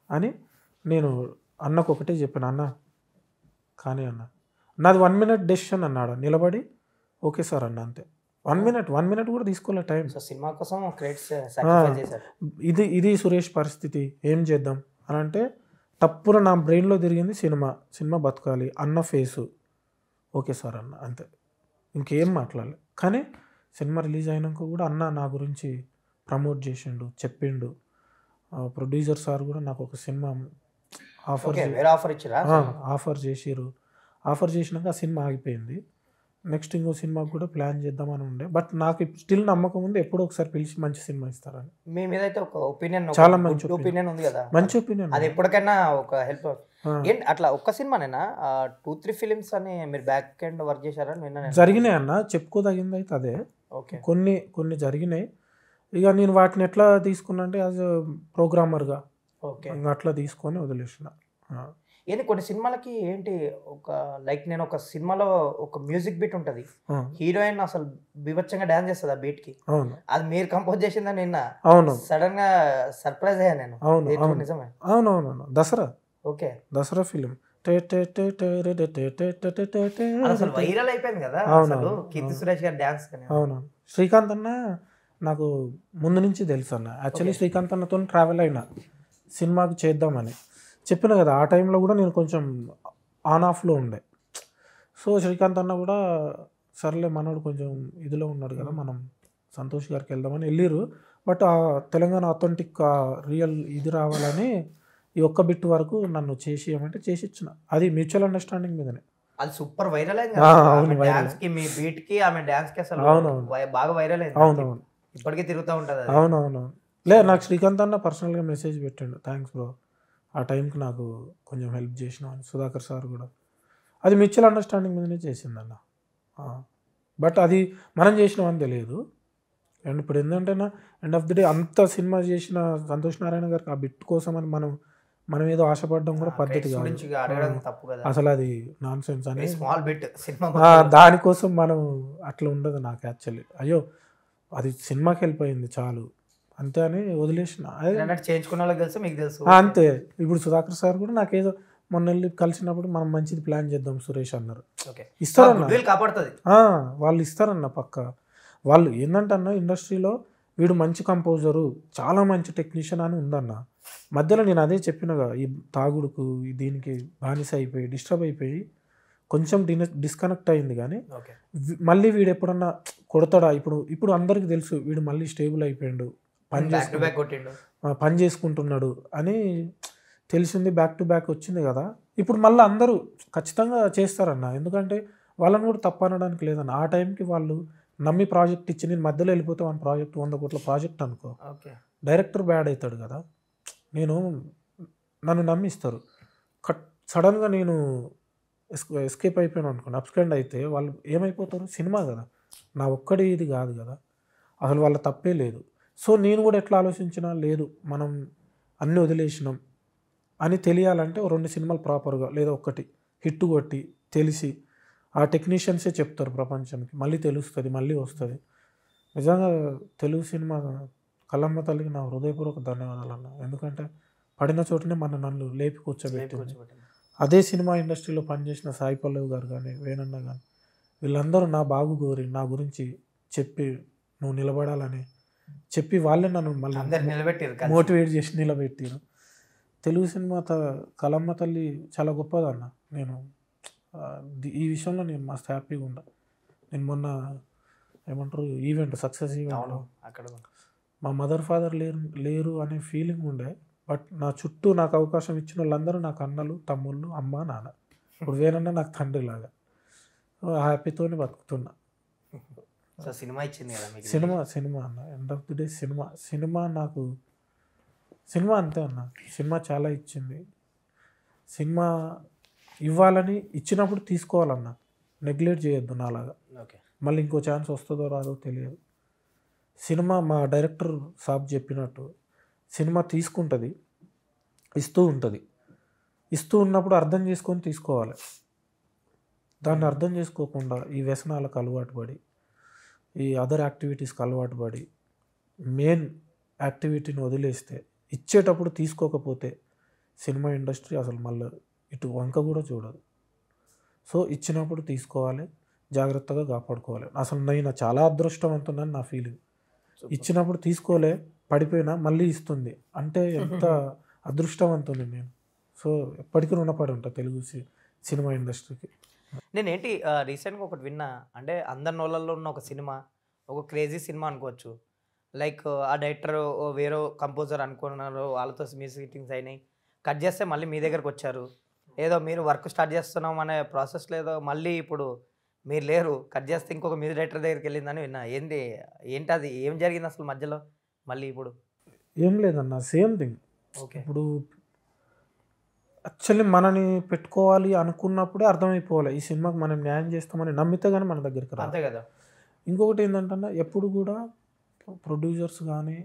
అని నేను అన్నకు ఒకటే చెప్పాను, అన్న కానీ అన్న నాది 1 minute డెసిషన్ అన్నాడు, నిలబడి ఓకే సార్ అన్న, అంతే. 1 minute కూడా తీసుకోలే టైం. సో సినిమా కోసం క్రెడిట్స్ సాక్రిఫైస్ చేశారు. ఇది సురేష్ పరిస్థితి, ఏం చేద్దాం అని అంటే తప్పున నా బ్రెయిన్లో తిరిగింది సినిమా బతకాలి అన్న ఫేసు, ఓకే సార్ అన్న, అంతే, ఇంకేం మాట్లాడలే. కానీ సినిమా రిలీజ్ అయినాక కూడా అన్న నా గురించి ప్రమోట్ చేసిండు, చెప్పిండు. ప్రొడ్యూసర్ సార్ కూడా నాకు ఒక సినిమా ఆఫర్ చేసిరు. ఆఫర్ చేసినాక ఆ సినిమా ఆగిపోయింది. నెక్స్ట్ ఇంకో సినిమాకి కూడా ప్లాన్ చేద్దామని ఉండే, బట్ నాకు స్టిల్ నమ్మకం ఉంది ఎప్పుడో ఒకసారి పిలిచి మంచి సినిమా ఇస్తారని. మీ మీద అయితే ఒక ఒపీనియన్, చాలా మంచి ఒపీనియన్ ఉంది కదా, మంచి ఒపీనియన్. అది ఎప్పటికైనా ఒక హెల్ప్. ఏంటి అట్లా ఒక్క సినిమానేనా 2-3 ఫిలిమ్స్ అని మీరు బ్యాక్ ఎండ్ వర్క్ చేశారని విన్నా. జరిగినాయి అన్న, చెప్పుకోదగింది అయితే అదే. ఓకే, కొన్ని జరిగినాయి. ఇక నేను వాటిని ఎట్లా తీసుకున్నా అంటే యాజ్ ప్రోగ్రామర్గా ఓకే అట్లా తీసుకొని వదిలేసిన. ఏంటి కొన్ని సినిమాలకి ఏంటి ఒక లైక్ నేను ఒక సినిమాలో ఒక మ్యూజిక్ బీట్ ఉంటుంది, హీరోయిన్ అసలు బీభత్సంగా డాన్స్ చేస్తుంది ఆ బీట్ కి, అవును అది మీరు కంపోజ్ చేసిందని నిన్న అవును సడన్ గా సర్ప్రైజ్ అయ్యా నేను. అవును నిజమే. అవునవును దసరా ఓకే, దసరా ఫిలిం అసలు వైరల్ అయిపోయింది కదా అసలు కీర్తి సురేష్ గారి డాన్స్. అవునవును. శ్రీకాంత్ అన్న నాకు ముందు నుంచి తెలుసు అన్న. యాక్చువల్లీ శ్రీకాంత్ అన్నతో ట్రావెల్ అయినా సినిమాకి చేద్దామని చెప్పిన కదా, ఆ టైంలో కూడా నేను కొంచెం ఆన్ ఆఫ్లో ఉండే. సో శ్రీకాంత్ అన్న కూడా సర్లే మనోడు కొంచెం ఇదిలో ఉన్నాడు కదా, మనం సంతోష్ గారికి వెళ్దామని వెళ్ళిరు. బట్ ఆ తెలంగాణ అథెంటిక్ రియల్ ఇది రావాలని ఈ ఒక్క బిట్ వరకు నన్ను చేసి ఏమంటే చేసి ఇచ్చిన, అది మ్యూచువల్ అండర్స్టాండింగ్ మీదనే. అది సూపర్ వైరల్ అయింది. అవును, డాన్స్ కి మీ బీట్ కి ఆమె డాన్స్ కి అసలు బాగా వైరల్ అయింది. అవునవును, ఇప్పటికీ తిరుగుతూ ఉంటుంది. అవునవును. లేదు నాకు శ్రీకాంత్ అన్న పర్సనల్గా మెసేజ్ పెట్టాడు, థ్యాంక్స్ బ్రో, ఆ టైంకి నాకు కొంచెం హెల్ప్ చేసిన. సుధాకర్ సార్ కూడా అది మ్యూచువల్ అండర్స్టాండింగ్ మీదనే చేసిందన్న. బట్ అది మనం చేసినామని తెలియదు. అండ్ ఇప్పుడు ఏంటంటే ఎండ్ ఆఫ్ ది డే అంత సినిమా చేసిన సంతోష్ నారాయణ గారికి ఆ బిట్ కోసం అని మనం ఏదో ఆశపడడం కూడా పద్ధతి కాదు అసలు, అది నాన్ సెన్స్ అని. స్మాల్ బిట్ సినిమా దానికోసం మనం అట్లా ఉండదు నాకు యాక్చువల్లీ. అయ్యో అది సినిమాకి వెళ్ళిపోయింది చాలు అంతే అని వదిలేసిన. చేయించుకున్న వాళ్ళకి తెలుసు, మీకు తెలుసు అంతే. ఇప్పుడు సుధాకర్ సార్ కూడా నాకేదో మొన్న వెళ్ళి కలిసినప్పుడు మనం మంచిది ప్లాన్ చేద్దాం సురేష్ అన్నారు. ఇస్తారన్న, వాళ్ళు ఇస్తారన్న పక్క. వాళ్ళు ఏంటంటే ఇండస్ట్రీలో వీడు మంచి కంపోజరు, చాలా మంచి టెక్నీషియన్ అని ఉందన్న. మధ్యలో నేను అదే చెప్పినగా, ఈ తాగుడుకు దీనికి బానిస అయిపోయి డిస్టర్బ్ అయిపోయి కొంచెం డిస్కనెక్ట్ అయింది. కానీ మళ్ళీ వీడు ఎప్పుడన్నా కొడతాడా? ఇప్పుడు అందరికీ తెలుసు వీడు మళ్ళీ స్టేబుల్ అయిపోయాడు, పని చేసుకుంటున్నాడు అని తెలిసింది. బ్యాక్ టు బ్యాక్ వచ్చింది కదా. ఇప్పుడు మళ్ళీ అందరూ ఖచ్చితంగా చేస్తారన్న, ఎందుకంటే వాళ్ళని కూడా తప్పు అనడానికి లేదన్న. ఆ టైంకి వాళ్ళు నమ్మి ప్రాజెక్ట్ ఇచ్చి నేను మధ్యలో వెళ్ళిపోతే మన ప్రాజెక్ట్ 100 కోట్ల ప్రాజెక్ట్ అనుకో, డైరెక్టర్ బ్యాడ్ అవుతాడు కదా. నన్ను నమ్మిస్తారు, సడన్గా నేను ఎస్కేప్ అయిపోయాను అనుకోండి, అప్స్కెండ్ అయితే వాళ్ళు ఏమైపోతారు? సినిమా కదా, నా ఒక్కడి ఇది కాదు కదా, అసలు వాళ్ళ తప్పే లేదు. సో నేను కూడా ఎట్లా ఆలోచించినా, లేదు మనం అన్నీ వదిలేసినాం అని తెలియాలంటే 2 సినిమాలు ప్రాపర్గా లేదా ఒక్కటి హిట్ కొట్టి తెలిసి ఆ టెక్నీషియన్సే చెప్తారు ప్రపంచానికి, మళ్ళీ తెలుస్తుంది, మళ్ళీ వస్తుంది. నిజంగా తెలుగు సినిమా కల్లమ్మ తల్లికి నా హృదయపూర్వక ధన్యవాదాలు అన్న. ఎందుకంటే పడిన చోటనే నన్ను లేపి కూర్చోబెట్టింది. అదే సినిమా ఇండస్ట్రీలో పనిచేసిన సాయి పల్లవి గారు కానీ వేణన్న కానీ వీళ్ళందరూ నా బాగు కోరి నా గురించి చెప్పి నువ్వు నిలబడాలని చెప్పి వాళ్ళే నన్ను మళ్ళీ మోటివేట్ చేసి నిలబెట్టారు. తెలుగు సినిమా కలమ్మ తల్లి చాలా గొప్పదన్న. నేను ఈ విషయంలో నేను మస్తు హ్యాపీగా ఉన్నా. నేను మొన్న ఏమంటారు ఈవెంట్ సక్సెస్ ఈవెంట్ అక్కడ మా మదర్ ఫాదర్ లేరు అనే ఫీలింగ్ ఉండే. బట్ నా చుట్టూ నాకు అవకాశం ఇచ్చిన వాళ్ళందరూ నాకు అన్నలు, తమ్ముళ్ళు, అమ్మ, నాన్న. ఇప్పుడు వేరన్నా నాకు తండ్రి లాగా హ్యాపీతోనే బతుకుతున్నా. సో సినిమా ఇచ్చింది కదా మీకు. సినిమా అన్న, end of the day cinema నాకు సినిమా అంతే అన్న. సినిమా చాలా ఇచ్చింది. సినిమా ఇవ్వాలని ఇచ్చినప్పుడు తీసుకోవాలన్న, నెగ్లెక్ట్ చేయొద్దు నాలాగా. ఓకే. మళ్ళీ ఇంకో ఛాన్స్ వస్తుందో రాదో తెలియదు. సినిమా మా డైరెక్టర్ సాబ్ చెప్పినట్టు సినిమా తీసుకుంటుంది, ఇస్తూ ఉంటుంది. ఇస్తూ ఉన్నప్పుడు అర్థం చేసుకొని తీసుకోవాలి. దాన్ని అర్థం చేసుకోకుండా ఈ వ్యసనాలకు అలవాటు పడి, ఈ అదర్ యాక్టివిటీస్కి అలవాటు పడి, మెయిన్ యాక్టివిటీని వదిలేస్తే, ఇచ్చేటప్పుడు తీసుకోకపోతే సినిమా ఇండస్ట్రీ అసలు మళ్ళీ ఇటు వంక కూడా చూడదు. సో ఇచ్చినప్పుడు తీసుకోవాలి, జాగ్రత్తగా కాపాడుకోవాలి. అసలు నేను చాలా అదృష్టవంతునని నా ఫీలింగ్. ఇచ్చినప్పుడు తీసుకోలే, పడిపోయినా మళ్ళీ ఇస్తుంది అంటే ఎంత అదృష్టవంతుని నేను. సో ఎప్పటికీ రుణపడి ఉంటా తెలుగు సినిమా ఇండస్ట్రీకి. నేనేంటి రీసెంట్గా ఒకటి విన్నా, అంటే అందరి నోళ్ళల్లో ఉన్న ఒక సినిమా, ఒక క్రేజీ సినిమా అనుకోవచ్చు. లైక్ ఆ డైరెక్టర్ వేరే కంపోజర్ అనుకున్నారు, వాళ్ళతో మీటింగ్స్ అయినాయి, కట్ చేస్తే మళ్ళీ మీ దగ్గరకు వచ్చారు. ఏదో మీరు వర్క్ స్టార్ట్ చేస్తున్నాం అనే ప్రాసెస్లో ఏదో మళ్ళీ ఇప్పుడు మీరు లేరు, కట్ చేస్తే ఇంకొక మ్యూజిక్ డైరెక్టర్ దగ్గరికి వెళ్ళిందని విన్నా. ఏంటి అది ఏం జరిగింది అసలు మధ్యలో మళ్ళీ ఇప్పుడు? ఏం లేదన్న, సేమ్ థింగ్. ఓకే. ఇప్పుడు యాక్చువల్లీ మనని పెట్టుకోవాలి అనుకున్నప్పుడే అర్థమైపోవాలి ఈ సినిమాకి మనం న్యాయం చేస్తామని నమ్మితే కానీ మన దగ్గరికి రాదు. అంతే కదా. ఇంకొకటి ఏంటంటే ఎప్పుడు కూడా ప్రొడ్యూసర్స్ కానీ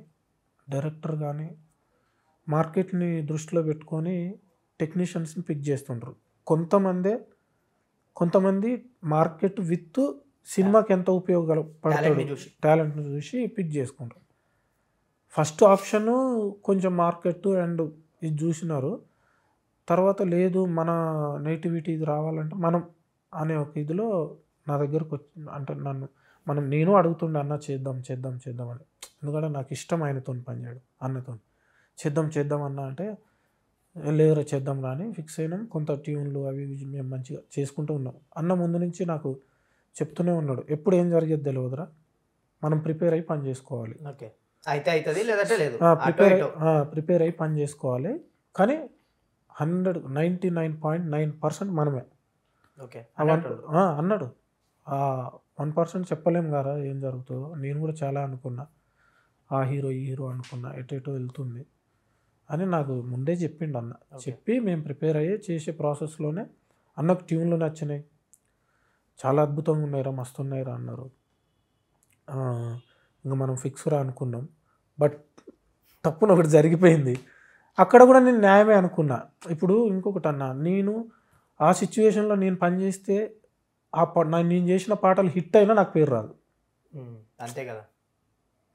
డైరెక్టర్ కానీ మార్కెట్ని దృష్టిలో పెట్టుకొని టెక్నీషియన్స్ని పిక్ చేస్తుంటారు. కొంతమంది మార్కెట్ విత్ సినిమాకి ఎంత ఉపయోగపడతాడు టాలెంట్ని చూసి పిక్ చేసుకుంటారు. ఫస్ట్ ఆప్షన్ కొంచెం మార్కెట్ అండ్ ఇది చూసినారు, తర్వాత లేదు మన నేటివిటీ ఇది రావాలంటే మనం అనే ఒక ఇదిలో నా దగ్గరకు వచ్చి, అంటే నేను అడుగుతుండే అన్న చేద్దాం అని. ఎందుకంటే నాకు ఇష్టం ఆయనతో పనిచేయడం, అన్నతో చేద్దాం అన్న అంటే లేదురా చేద్దాం రాని ఫిక్స్ అయినాం. కొంత ట్యూన్లు అవి మేము మంచిగా చేసుకుంటూ ఉన్నాం. అన్న ముందు నుంచి నాకు చెప్తూనే ఉన్నాడు, ఎప్పుడు ఏం జరిగేది తెలియదురా, మనం ప్రిపేర్ అయ్యి పని చేసుకోవాలి. ఓకే. అయితే అవుతుంది లేదంటే లేదు, ప్రిపేర్ అయ్యి పని చేసుకోవాలి. కానీ 99.9% మనమే. ఓకే అన్నాడు. 1% చెప్పలేం కదా ఏం జరుగుతుందో. నేను కూడా చాలా అనుకున్నా, ఆ హీరో ఈ హీరో అనుకున్నా, ఎటో వెళ్తుంది అని నాకు ముందే చెప్పిండు అన్న. చెప్పి మేము ప్రిపేర్ అయ్యి చేసే ప్రాసెస్లోనే అన్నకు ట్యూన్లు నచ్చినాయి, చాలా అద్భుతంగా ఉన్నాయిరా, మస్తు ఉన్నాయిరా అన్నారు. ఇంకా మనం ఫిక్స్ రా అనుకున్నాం. బట్ తప్పున ఒకటి జరిగిపోయింది. అక్కడ కూడా నేను న్యాయమే అనుకున్నా. ఇప్పుడు ఇంకొకటి అన్న, నేను ఆ సిచ్యువేషన్లో నేను పనిచేస్తే నేను చేసిన పాటలు హిట్ అయినా నాకు పేరు రాదు. అంతే కదా,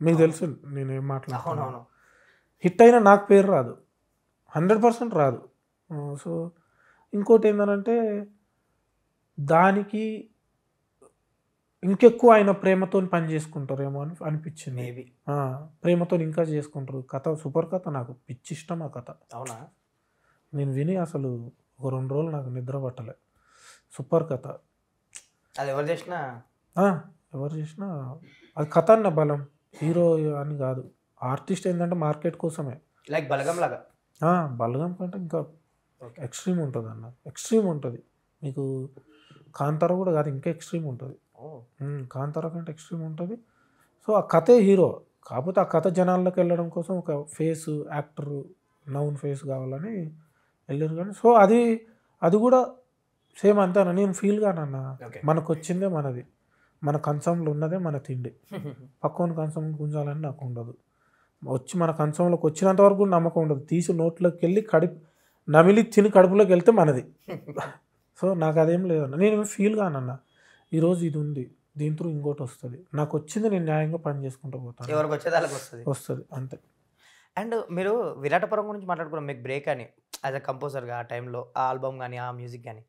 మీకు తెలుసు నేనేం మాట్లాడుతున్నాను. అవునవును. హిట్ అయినా నాకు పేరు రాదు, 100% రాదు. సో ఇంకోటి ఏంటంటే దానికి ఇంకెక్కువ ఆయన ప్రేమతో పని చేసుకుంటారేమో అని అనిపించింది. మేబీ ప్రేమతో ఇంకా చేసుకుంటారు. కథ సూపర్ కథ, నాకు పిచ్చి ఇష్టం ఆ కథ. అవునా? నేను విని అసలు ఒక 2 రోజులు నాకు నిద్ర పట్టలే. సూపర్ కథ. అది ఎవరు చేసినా అది కథ అన్న బలం, హీరో అని కాదు. ఆర్టిస్ట్ ఏంటంటే మార్కెట్ కోసమే. లైక్ బలగం లాగా. బలగం కంటే ఇంకా ఎక్స్ట్రీమ్ ఉంటుంది అన్న, ఎక్స్ట్రీమ్ ఉంటుంది. మీకు కాంతార కూడా కాదు, ఇంకా ఎక్స్ట్రీమ్ ఉంటుంది. కాంతార కంటే ఎక్స్ట్రీమ్ ఉంటుంది. సో ఆ కథే హీరో. కాకపోతే ఆ కథ జనాల్లోకి వెళ్ళడం కోసం ఒక ఫేస్, యాక్టర్, నౌన్ ఫేస్ కావాలని వెళ్ళారు. కానీ సో అది కూడా సేమ్ అంతేనా, నేను ఫీల్ కానన్నా. మనకు వచ్చిందే మనది, మన కంచంలో ఉన్నదే మన తిండి. పక్కన కంచం గుంజాలని నాకు ఉండదు. వచ్చి మన కంచంలోకి వచ్చినంత వరకు కూడా నమ్మకం ఉండదు. తీసి నోట్లోకి వెళ్ళి నమిలి తిని కడుపులోకి వెళ్తే మనది. సో నాకు అదేం లేదన్న, నేను ఫీల్ కానన్నా. ఈరోజు ఇది ఉంది, దీంతో ఇంకోటి వస్తుంది, నాకు వచ్చింది నేను న్యాయంగా పని చేసుకుంటూ పోతాను. ఎవరికి వచ్చేది వాళ్ళకి వస్తుంది అంతే. అండ్ మీరు విరాటపురం గురించి మాట్లాడుకున్నాం, మీకు బ్రేక్ అని యాజ్ అ కంపోజర్గా ఆ టైంలో, ఆ ఆల్బమ్ కానీ ఆ మ్యూజిక్ కానీ.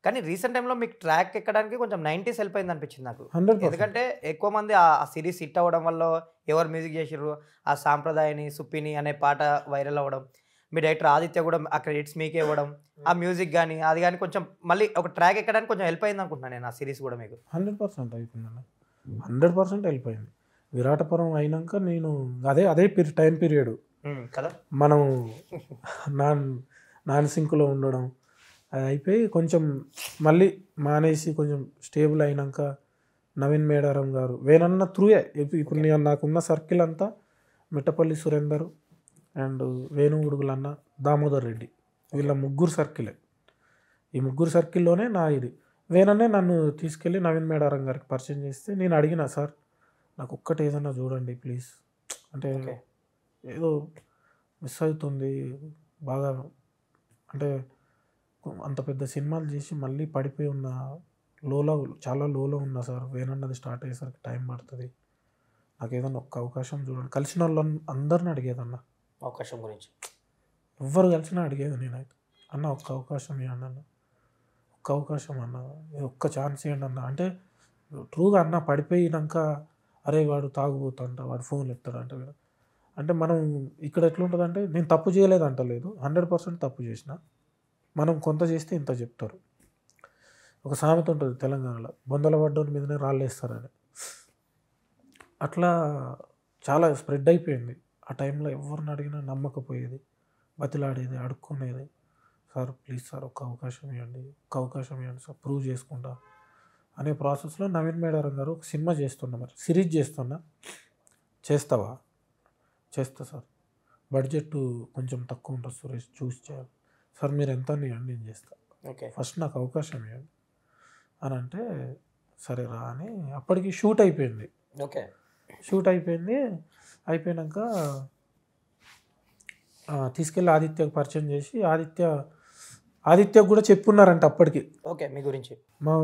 కానీ రీసెంట్ టైంలో మీకు ట్రాక్ ఎక్కడానికి కొంచెం 90s వెళ్ళిపోయింది అనిపించింది నాకు. 100%. ఎందుకంటే ఎక్కువ మంది ఆ సిరీస్ హిట్ అవ్వడం వల్ల ఎవరు మ్యూజిక్ చేసిర్రు, ఆ సాంప్రదాయని సుప్పిని అనే పాట వైరల్ అవ్వడం, మీ డైరెక్టర్ ఆదిత్య కూడా ఆ క్రెడిట్స్ మీకే ఇవ్వడం, ఆ మ్యూజిక్ కానీ అది కానీ కొంచెం మళ్ళీ ఒక ట్రాక్ ఎక్కడానికి కొంచెం హెల్ప్ అయింది అనుకుంటున్నాను నేను ఆ సిరీస్ కూడా మీకు. 100% అయిపోయిందన్న, 100% వెళ్ళిపోయింది. విరాటపురం అయినాక నేను అదే టైం పీరియడ్ కదా, మనం నాన్ సింక్లో ఉండడం అది అయిపోయి కొంచెం మళ్ళీ మానేసి కొంచెం స్టేబుల్ అయినాక నవీన్ మేడారం గారు, వేనన్న త్రూయే. ఇప్పుడు నేను నాకున్న సర్కిల్ అంతా మిట్టపల్లి సురేందర్ అండ్ వేణు ఉడుగులన్న, దామోదర్ రెడ్డి, వీళ్ళ ముగ్గురు సర్కిలే. ఈ ముగ్గురు సర్కిల్లోనే నా ఇది. వేనన్నే నన్ను తీసుకెళ్ళి నవీన్ మేడారం గారికి పరిచయం చేస్తే నేను అడిగిన, సార్ నాకు ఒక్కటి ఏదన్నా చూడండి ప్లీజ్, అంటే ఏదో మిస్ అవుతుంది బాగా, అంటే అంత పెద్ద సినిమాలు చేసి మళ్ళీ పడిపోయి ఉన్న లోలో, చాలా లోలో ఉన్నా సార్, వేనన్నది స్టార్ట్ అయ్యేసరికి టైం పడుతుంది, నాకు ఏదన్నా ఒక్క అవకాశం చూడండి. కలిసిన వాళ్ళని అందరిని అడిగేదన్న అవకాశం గురించి, ఎవ్వరు కలిసినా అడిగేది నేనైతే, అన్న ఒక్క అవకాశం ఇవ్వండి అన్న, ఒక్క అవకాశం అన్న, ఒక్క ఛాన్స్ ఇవ్వండి అన్న. అంటే ట్రూగా అన్న పడిపోయినాక అరే వాడు తాగుబోతుంట, వాడు ఫోన్లు ఎత్తాడంట, అంటే మనం ఇక్కడ ఎట్లుంటుంది అంటే, నేను తప్పు చేయలేదు అంటలేదు, 100% తప్పు చేసిన, మనం కొంత చేస్తే ఇంత చెప్తారు. ఒక సామెత ఉంటుంది తెలంగాణలో, బొందల పడ్డోని మీదనే రాళ్ళు వేస్తారని. అట్లా చాలా స్ప్రెడ్ అయిపోయింది. ఆ టైంలో ఎవరిని అడిగినా నమ్మకపోయేది, బతిలాడేది, అడుక్కునేది. సార్ ప్లీజ్ సార్ ఒక్క అవకాశం ఇవ్వండి, ఒక్క అవకాశం ఇవ్వండి సార్, ప్రూవ్ చేసుకుంటా అనే ప్రాసెస్లో నవీన్ మేడారం గారు ఒక సినిమా చేస్తున్నా, మరి సిరీస్ చేస్తున్నా, చేస్తావా? చేస్తా సార్, బడ్జెట్ కొంచెం తక్కువ ఉంటుంది సురేష్, చూసి చేయాలి సార్, మీరు ఎంత ఇవ్వండి నేను చేస్తా, ఫస్ట్ నాకు అవకాశం ఇవ్వండి అని అంటే, సరే రా అని. అప్పటికి షూట్ అయిపోయింది. షూట్ అయిపోయింది. అయిపోయాక తీసుకెళ్ళి ఆదిత్యకు పరిచయం చేసి, ఆదిత్యకు కూడా చెప్పున్నారంట అప్పటికి, మీ గురించి మా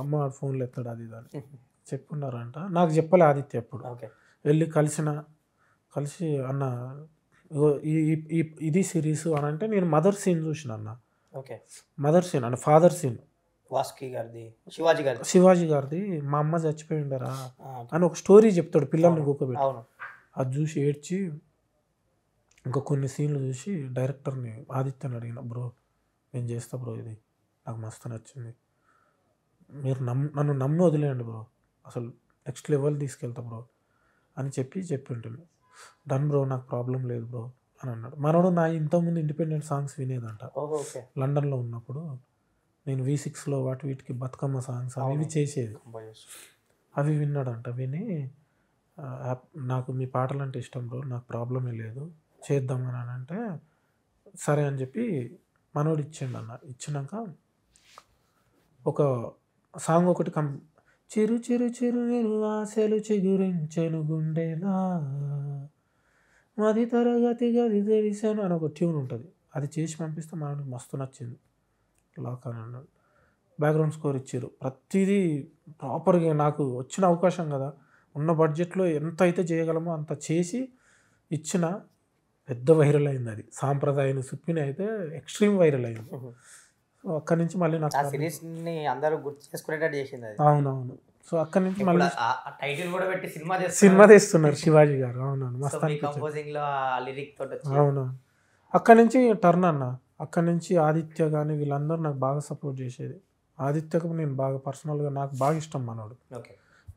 అమ్మ ఫోన్లు ఎత్తాడు అది అని చెప్పున్నారంట. నాకు చెప్పలే ఆదిత్య అప్పుడు. వెళ్ళి కలిసి అన్న ఇది సిరీస్ అని అంటే, నేను మదర్ సీన్ చూసిన అన్న. మదర్ సీన్ అంటే ఫాదర్ సీన్, శివాజీ గారిది, మా అమ్మ చచ్చిపోయి ఉండరా అని ఒక స్టోరీ చెప్తాడు పిల్లల్ని కూకబెట్టి. అది చూసి ఏడ్చి, ఇంకా కొన్ని సీన్లు చూసి డైరెక్టర్ని ఆదిత్యని అడిగిన, బ్రో నేను చేస్తా బ్రో, ఇది నాకు మస్తు నచ్చింది, మీరు నన్ను నమ్మి వదిలేయండి బ్రో, అసలు నెక్స్ట్ లెవెల్ తీసుకెళ్తా బ్రో అని చెప్పి ఉంటుంది. డన్ బ్రో, నాకు ప్రాబ్లం లేదు బ్రో అని అన్నాడు. మనోడు నా ఇంతకుముందు ఇండిపెండెంట్ సాంగ్స్ వినేదంట లండన్లో ఉన్నప్పుడు. నేను V6లో వీటికి బతుకమ్మ సాంగ్స్ అవి చేసేది, అవి విన్నాడంట. విని నాకు మీ పాటలు అంటే ఇష్టం బ్రో, నాకు ప్రాబ్లమే లేదు, చేద్దామని అని అంటే సరే అని చెప్పి మనోడు ఇచ్చిండు అన్న. ఇచ్చినాక ఒక సాంగ్ ఒకటి చిరు చిరు చిరు ఆశలు చిగురించెను గుండెలా, మది తరగతి గది తెలిసాను అని ఒక ట్యూన్ ఉంటుంది. అది చేసి పంపిస్తే మనకి మస్తు నచ్చింది. లాక్ అని అన్నాడు. బ్యాక్గ్రౌండ్ స్కోర్ ఇచ్చారు, ప్రతిదీ ప్రాపర్గా. నాకు వచ్చిన అవకాశం కదా, ఉన్న బడ్జెట్లో ఎంత అయితే చేయగలమో అంత చేసి ఇచ్చిన. పెద్ద వైరల్ అయింది అది. సాంప్రదాయాన్ని సుప్పిని అయితే ఎక్స్ట్రీమ్ వైరల్ అయింది. సో అక్కడి నుంచి మళ్ళీ నాకు అందరూ గుర్తు చేసుకునేటట్టు చేసింది. అవునవును. సో అక్కడి నుంచి మళ్ళీ టైటిల్ కూడా పెట్టి సినిమా తీస్తున్నారు శివాజీ గారు. అవునవును, మస్తు అవునవును. అక్కడి నుంచి టర్న్ అన్న. అక్కడి నుంచి ఆదిత్య కానీ వీళ్ళందరూ నాకు బాగా సపోర్ట్ చేసేది. ఆదిత్యకు నేను బాగా పర్సనల్గా నాకు బాగా ఇష్టం మనోడు.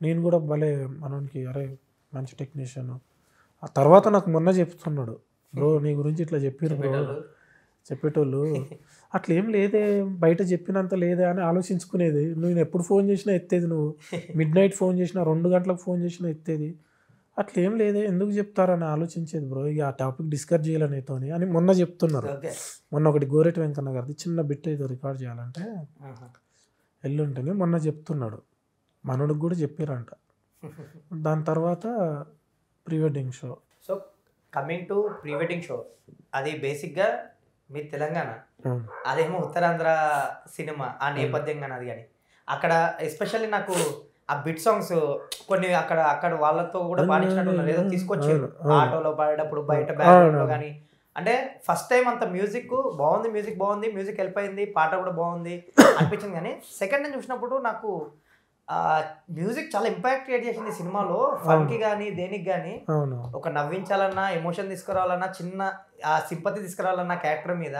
నేను కూడా భలే మనోడికి అరే మంచి టెక్నీషియన్. ఆ తర్వాత నాకు మొన్న చెప్తున్నాడు, బ్రో నీ గురించి ఇట్లా చెప్పారు బ్రో, చెప్పేటోళ్ళు అట్లా ఏం లేదే, బయట చెప్పినంత లేదే అని ఆలోచించుకునేది. నేను ఎప్పుడు ఫోన్ చేసినా ఎత్తేది, నువ్వు మిడ్ నైట్ ఫోన్ చేసినా 2 గంటలకు ఫోన్ చేసినా ఎత్తేది. అట్లా ఏం లేదే, ఎందుకు చెప్తారని ఆలోచించేది బ్రో. ఇక ఆ టాపిక్ డిస్కస్ చేయాలి నీతోని అని మొన్న చెప్తున్నారు. మొన్న ఒకటి గోరెటి వెంకన్న గారిది చిన్న బిట్ ఏదో రికార్డ్ చేయాలంటే ఎల్లుంటేనే మొన్న చెప్తున్నాడు. మనోడికి కూడా చెప్పారంట. దాని తర్వాత pre wedding show. So coming to pre wedding show, అది బేసిక్గా మీ తెలంగాణ, అదేమో ఉత్తరాంధ్ర సినిమా ఆ నేపథ్యంగా అది. కానీ అక్కడ ఎస్పెషల్లీ నాకు ఆ బిట్ సాంగ్స్ కొన్ని అక్కడ వాళ్ళతో కూడా పాడించినట్టు ఏదో తీసుకొచ్చారు. ఆటోలో పాడేటప్పుడు, బయట బ్యాక్గ్రౌండ్లో కానీ. అంటే ఫస్ట్ టైం అంత మ్యూజిక్ బాగుంది, మ్యూజిక్ వెళ్ళిపోయింది, పాట కూడా బాగుంది అనిపించింది. కానీ సెకండ్ టైం చూసినప్పుడు నాకు మ్యూజిక్ చాలా ఇంపాక్ట్ క్రియేట్ చేసింది సినిమాలో. ఫన్కి కానీ దేనికి కానీ, ఒక నవ్వించాలన్నా, ఎమోషన్ తీసుకురావాలన్నా, చిన్న ఆ సింపతి తీసుకురావాలన్నా క్యారెక్టర్ మీద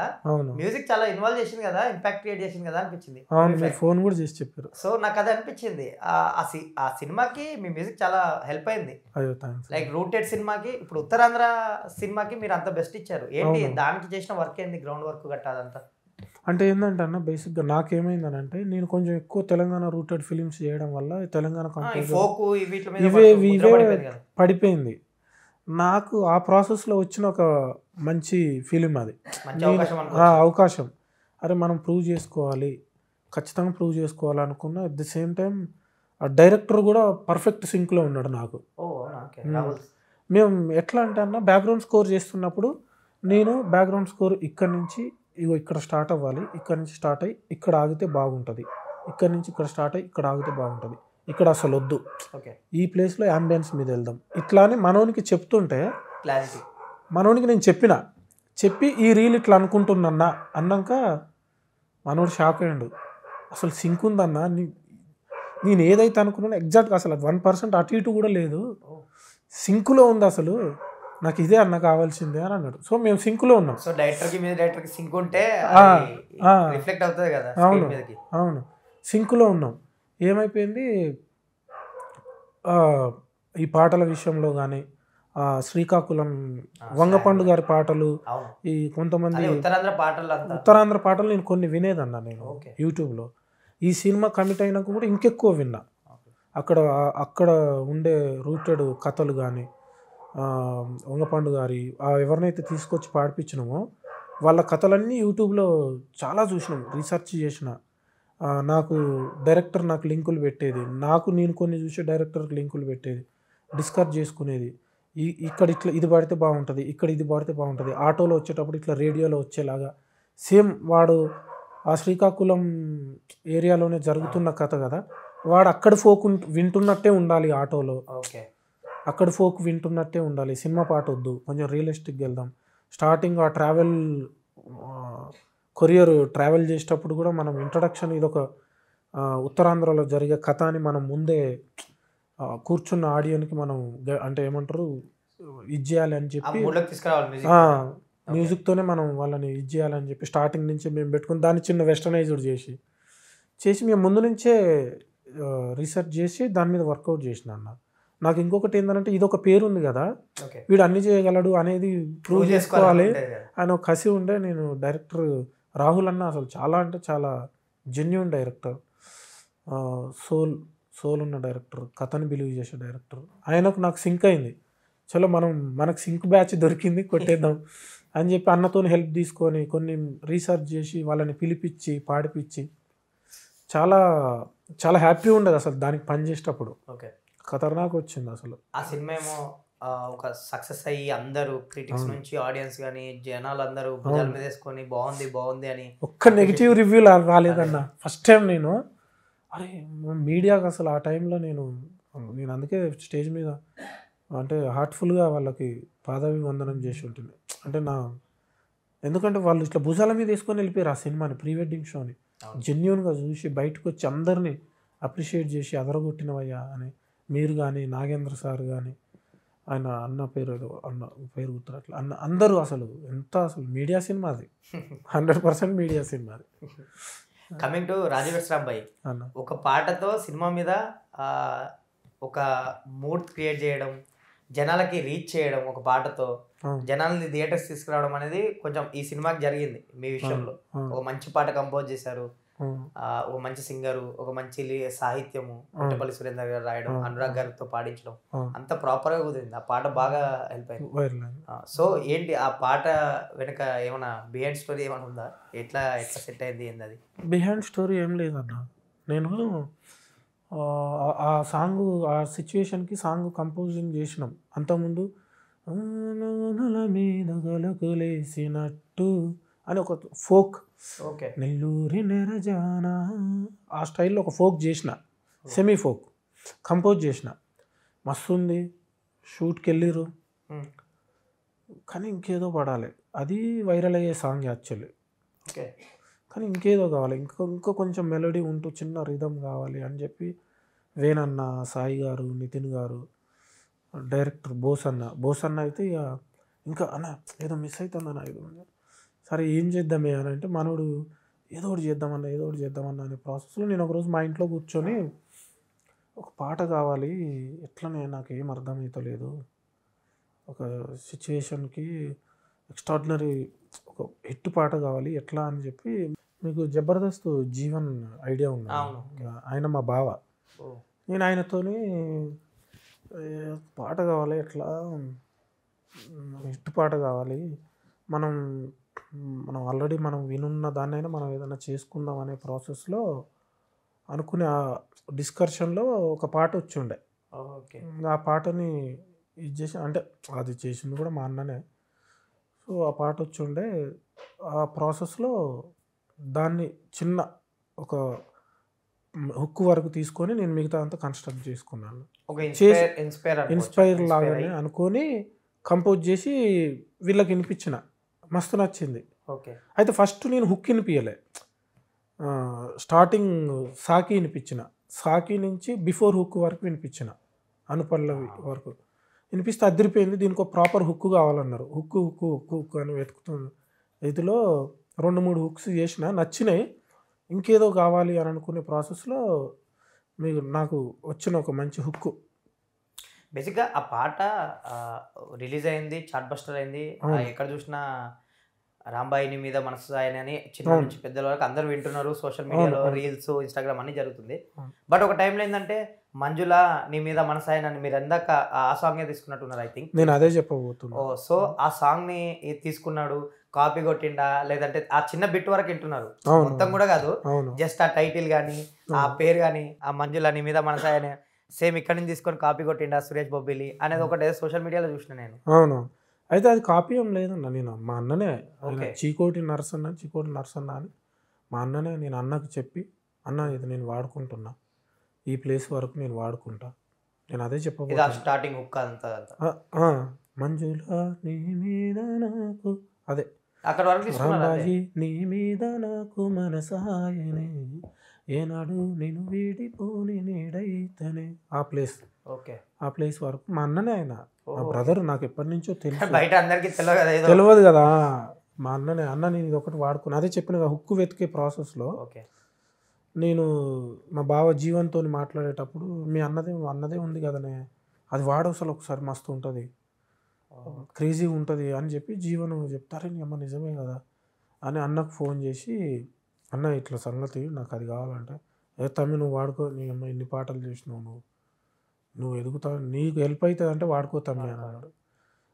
మ్యూజిక్ చాలా ఇన్వాల్వ్ చేసింది కదా, ఇంపాక్ట్ క్రియేట్ చేసింది కదా అనిపించింది. ఫోన్ కూడా చేసి చెప్పారు. సో నాకు అది అనిపించింది, ఆ సినిమాకి మీ మ్యూజిక్ చాలా హెల్ప్ అయింది. లైక్ రూటెడ్ సినిమాకి, ఇప్పుడు ఉత్తరాంధ్ర సినిమాకి మీరు అంత బెస్ట్ ఇచ్చారు. ఏంటి దానికి చేసిన వర్క్ ఏంది, గ్రౌండ్ వర్క్ గట్టా అదంతా? అంటే ఏంటంటే అన్న బేసిక్గా నాకేమైందని అంటే నేను కొంచెం ఎక్కువ తెలంగాణ రూటెడ్ ఫిలిమ్స్ చేయడం వల్ల తెలంగాణ కంపోజర్ ఫోక్ వీటి మీద ఇవే ముద్ర ఇవే పడిపోయింది కదా. పడిపోయింది. నాకు ఆ ప్రాసెస్లో వచ్చిన ఒక మంచి ఫిలిం అది, మంచి అవకాశం అనుకోవచ్చు. అవకాశం. అరే మనం ప్రూవ్ చేసుకోవాలి, ఖచ్చితంగా ప్రూవ్ చేసుకోవాలి అనుకున్న. అట్ ది సేమ్ టైం ఆ డైరెక్టర్ కూడా పర్ఫెక్ట్ సింక్లో ఉన్నాడు నాకు. ఓ ఓకే. రాహుల్ మేము ఎట్లా అంటే అన్న బ్యాక్గ్రౌండ్ స్కోర్ చేస్తున్నప్పుడు నేను బ్యాక్గ్రౌండ్ స్కోర్ ఇక్కడి నుంచి ఇగో ఇక్కడ స్టార్ట్ అవ్వాలి, ఇక్కడ నుంచి స్టార్ట్ అయ్యి ఇక్కడ ఆగితే బాగుంటుంది, ఇక్కడ నుంచి ఇక్కడ స్టార్ట్ అయ్యి ఇక్కడ ఆగితే బాగుంటుంది, ఇక్కడ అసలు వద్దు, ఓకే ఈ ప్లేస్లో యాంబియన్స్ మీద వెళ్దాం, ఇట్లా అని మనోనికి చెప్తుంటే క్లారిటీ. మనోనికి నేను చెప్పి ఈ రీల్ ఇట్లా అనుకుంటున్నా అన్నాక మనోడు షాక్ అయ్యాడు. అసలు సింక్ ఉందన్నా, నేను ఏదైతే అనుకున్నానో ఎగ్జాక్ట్గా అసలు 1% అటు ఇటు కూడా లేదు, సింకులో ఉంది, అసలు నాకు ఇదే అన్న కావాల్సిందే అని అన్నాడు. సో మేము సింకులో ఉన్నాం. సో డైరెక్టర్కి సింక్ ఉంటే రిఫ్లెక్ట్ అవుతుంది కదా. అవును సింకులో ఉన్నాం. ఏమైపోయింది ఈ పాటల విషయంలో కానీ శ్రీకాకుళం వంగపండు గారి పాటలు, ఈ కొంతమంది ఉత్తరాంధ్ర పాటలు నేను కొన్ని వినేదన్నా నేను యూట్యూబ్లో. ఈ సినిమా కమిట్ అయినాక కూడా ఇంకెక్కువ విన్నా. అక్కడ ఉండే రూటెడ్ కథలు కానీ వంగపండు గారి ఎవరినైతే తీసుకొచ్చి పాడిపించినామో వాళ్ళ కథలన్నీ యూట్యూబ్లో చాలా చూసినాం, రీసెర్చ్ చేసిన. నాకు డైరెక్టర్ నాకు లింకులు పెట్టేది, నేను కొన్ని చూసి డైరెక్టర్కి లింకులు పెట్టేది, డిస్కస్ చేసుకునేది. ఇక్కడ ఇట్లా ఇది పడితే బాగుంటుంది, ఇక్కడ ఇది పడితే బాగుంటుంది, ఆటోలో వచ్చేటప్పుడు ఇట్లా రేడియోలో వచ్చేలాగా. సేమ్ వాడు ఆ శ్రీకాకుళం ఏరియాలోనే జరుగుతున్న కథ కదా, వాడు అక్కడ ఫోక్ వింటున్నట్టే ఉండాలి ఆటోలో, అక్కడ ఫోక్ వింటున్నట్టే ఉండాలి, సినిమా పాట వద్దు, కొంచెం రియలిస్టిక్గా వెళ్దాం. స్టార్టింగ్ ఆ కొరియర్ ట్రావెల్ చేసేటప్పుడు కూడా మనం ఇంట్రడక్షన్ ఇదొక ఉత్తరాంధ్రలో జరిగే కథ అని మనం ముందే కూర్చున్న ఆడియన్కి మనం అంటే ఏమంటారు ఇది చేయాలి అని చెప్పి మ్యూజిక్తోనే మనం వాళ్ళని ఇది చేయాలని చెప్పి స్టార్టింగ్ నుంచి మేము పెట్టుకుని దాన్ని చిన్న వెస్టర్నైజ్డ్ చేసి మేము ముందు నుంచే రీసెర్చ్ చేసి దాని మీద వర్కౌట్ చేసిన అన్న. నాకు ఇంకొకటి ఏంటంటే ఇది ఒక పేరు ఉంది కదా, వీడు అన్ని చేయగలడు అనేది ప్రూవ్ చేసుకోవాలి అని ఒక కసి ఉండే. నేను డైరెక్టర్ రాహుల్ అన్న అసలు చాలా అంటే చాలా జెన్యూన్ డైరెక్టర్, సోల్ ఉన్న డైరెక్టర్, కథని బిలీవ్ చేసే డైరెక్టర్. ఆయనకు నాకు సింక్ అయింది. చలో మనకు సింక్ బ్యాచ్ దొరికింది, కొట్టేద్దాం అని చెప్పి అన్నతో హెల్ప్ తీసుకొని కొన్ని రీసెర్చ్ చేసి వాళ్ళని పిలిపించి పాడిపించి చాలా చాలా హ్యాపీ ఉండదు అసలు దానికి పని చేసేటప్పుడు. ఖతర్నాక్ వచ్చింది అసలు. ఆ సినిమా ఏమో ఒక సక్సెస్ అయ్యి అందరూ క్రిటిక్స్ నుంచి ఆడియన్స్ కానీ జనాలు అందరూ భుజాల మీద వేసుకొని బాగుంది అని ఒక్క నెగిటివ్ రివ్యూ రాలేదన్న. ఫస్ట్ టైం నేను అరే మీడియాకి అసలు ఆ టైంలో నేను అందుకే స్టేజ్ మీద అంటే హార్ట్ఫుల్గా వాళ్ళకి పాదాభివందనం చేసి ఉంటుంది. అంటే ఎందుకంటే వాళ్ళు ఇట్లా భుజాల మీద వేసుకొని వెళ్ళిపోయారు ఆ సినిమాని, ప్రీ వెడ్డింగ్ షోని జెన్యూన్గా చూసి బయటకు వచ్చి అందరినీ అప్రిషియేట్ చేసి అదరగొట్టినవయ్యా అని. మీరు కానీ నాగేంద్ర సార్ కానీ ఆయన అన్న పేరు గుర్తున్నట్లు అందరూ అసలు మీడియా సినిమా అది, 100% మీడియా సినిమా అది. కమింగ్ టు రాజవేశ్వరం భాయ్, ఒక పాటతో సినిమా మీద ఒక మూడ్ క్రియేట్ చేయడం, జనాలకి రీచ్ చేయడం, ఒక పాటతో జనాలని థియేటర్స్ తీసుకురావడం అనేది కొంచెం ఈ సినిమాకి జరిగింది మీ విషయంలో. ఒక మంచి పాట కంపోజ్ చేశారు, ఒక మంచి సింగరు, ఒక మంచి సాహిత్యము, కొట్టపల్లి సురేందర్ గారు రాయడం, అనురాగ్ గారితో పాడించడం, అంత ప్రాపర్ గా కుదిరింది. ఆ పాట బాగా హెల్ప్ అయింది. సో ఏంటి ఆ పాట వెనక ఏమైనా బిహైండ్ స్టోరీ ఏమైనా ఉందా? ఎట్లా సెట్ అయింది ఏంది? అది బిహైండ్ స్టోరీ ఏం లేదన్న. నేను ఆ సాంగ్ ఆ సిచ్యువేషన్కి సాంగ్ కంపోజింగ్ చేసినాం. అంతకుముందు మీద గలకులేసినట్టు అని ఒక ఫోక్, నెల్లూరి నెరజానా ఆ స్టైల్లో ఒక ఫోక్ చేసిన, సెమీ ఫోక్ కంపోజ్ చేసిన. మస్తు ఉంది, షూట్కి వెళ్ళిరు, కానీ ఇంకేదో పడాలి. అది వైరల్ అయ్యే సాంగ్ యాక్చువల్లీ, కానీ ఇంకేదో కావాలి, ఇంకా కొంచెం మెలోడీ ఉంటూ చిన్న రిథమ్ కావాలి అని చెప్పి వేణన్న, సాయి గారు, నితిన్ గారు, డైరెక్టర్ బోసన్న అయితే ఇక ఇంకా అన్న ఏదో మిస్ అవుతుందన్న, ఏదో సరే ఏం చేద్దామే అని అంటే మనోడు ఏదో ఒకటి చేద్దామన్నా అనే ప్రాసెస్లో నేను ఒకరోజు మా ఇంట్లో కూర్చొని ఒక పాట కావాలి, ఎట్లనే నాకు ఏం అర్థమవుతలేదు, ఒక సిచ్యువేషన్కి ఎక్స్ట్రాడినరీ ఒక హిట్ పాట కావాలి ఎట్లా అని చెప్పి మీకు జబర్దస్త్ జీవన్ ఐడియా ఉంది, అవును. ఆయన మా బావ. ఓ. నేను ఆయనతోని పాట కావాలి, ఎట్లా హిట్ పాట కావాలి, మనం మనం ఆల్రెడీ మనం వినున్న దాన్నైనా మనం ఏదైనా చేసుకుందాం అనే ప్రాసెస్లో అనుకునే ఆ డిస్కషన్లో ఒక పాట వచ్చి ఉండే. ఓకే. ఆ పాటని ఇది చేసి, అంటే అది చేసింది కూడా మా అన్ననే. సో ఆ పాట వచ్చి ఉండే, ఆ ప్రాసెస్లో దాన్ని చిన్న ఒక హుక్ వరకు తీసుకొని నేను మిగతా అంతా కన్స్ట్రక్ట్ చేసుకున్నాను. ఒక ఇన్స్పైర్ లాగానే అనుకొని కంపోజ్ చేసి వీళ్ళకి వినిపించిన, మస్తు నచ్చింది. ఓకే. అయితే ఫస్ట్ నేను హుక్ వినిపించలే, స్టార్టింగ్ సాకి వినిపించిన, సాకి నుంచి బిఫోర్ హుక్ వరకు వినిపించిన, అనుపల్లవి వరకు వినిపిస్తే అదిరిపోయింది. దీనికి ఒక ప్రాపర్ హుక్ కావాలన్నారు. హుక్ హుక్ హుక్ హుక్ అని వెతుకుతుంది. ఇదిలో 2-3 హుక్స్ చేసిన, నచ్చినాయి. ఇంకేదో కావాలి అని అనుకునే ప్రాసెస్లో నాకు వచ్చిన ఒక మంచి హుక్. బేసిక్గా ఆ పాట రిలీజ్ అయింది, చార్ట్ బస్టర్ అయింది. ఎక్కడ చూసినా రాంబాయి నీ మీద మనసు అని చిన్న నుంచి పెద్దల వరకు అందరూ వింటున్నారు. సోషల్ మీడియాలో రీల్స్, ఇన్స్టాగ్రామ్ అన్నీ జరుగుతుంది. బట్ ఒక టైంలో ఏంటంటే మంజుల నీ మీద మనసాయన అని మీరు ఎందాక ఆ సాంగ్ తీసుకున్నట్టున్నారు. ఐ థింక్ నేను అదే చెప్పబోతున్నా. సో ఆ సాంగ్ ని తీసుకున్నాడు, కాపీ కొట్టిండా, లేదంటే ఆ చిన్న బిట్ వరకు వింటున్నారు, మొత్తం కూడా కాదు, జస్ట్ ఆ టైటిల్ కానీ ఆ పేరు కానీ ఆ మంజుల నీ మీద మనసాయనే సేమ్ ఇక్కడ నుంచి తీసుకొని కాపీ కొట్టిండా సురేష్ బొబ్బిలి అనేది ఒకటి సోషల్ మీడియాలో చూసిన నేను. అవును. అయితే అది కాపీ ఏం లేదన్న, నేను మా అన్ననే చీకోటి నరసన్న అని మా అన్ననే, నేను అన్నకు చెప్పి, అన్న ఇది నేను వాడుకుంటున్నా, ఈ ప్లేస్ వరకు నేను వాడుకుంటా, నేను అదే చెప్పబోతున్నా. స్టార్టింగ్ హుక్ అంతా మంజుల నీ మీద నాకు, అదే అక్కడ వరకు నీ మీద నాకు మనసాయనే, ఏనాడు నేను వీడిపోని నీడైతనే, ఆ ప్లేస్. ఓకే. ఆ ప్లేస్ వరకు మా అన్ననే, ఆయన మా బ్రదర్, నాకు ఎప్పటి నుంచో తెలుసు, బయట అందరికీ తెలియదు కదా, మా అన్ననే. అన్న నేను ఇది ఒకటి వాడుకున్నా, అదే చెప్పిన హుక్కు వెతికే ప్రాసెస్లో నేను మా బావ జీవన్తో మాట్లాడేటప్పుడు మీ అన్నదే ఉంది కదనే, అది వాడు అసలు ఒకసారి మస్తు ఉంటుంది, క్రేజీగా ఉంటుంది అని చెప్పి జీవన్ చెప్తారని, అమ్మ నిజమే కదా అని అన్నకు ఫోన్ చేసి, అన్న ఇట్లా సంగతి నాకు అది కావాలంటే, తమ్మి నువ్వు వాడుకో, నీ అమ్మ ఇన్ని పాటలు చేసినావు, నువ్వు ఎదుగుతావు, నీకు హెల్ప్ అవుతుంది అంటే వాడుకోతాను అని అన్నాడు.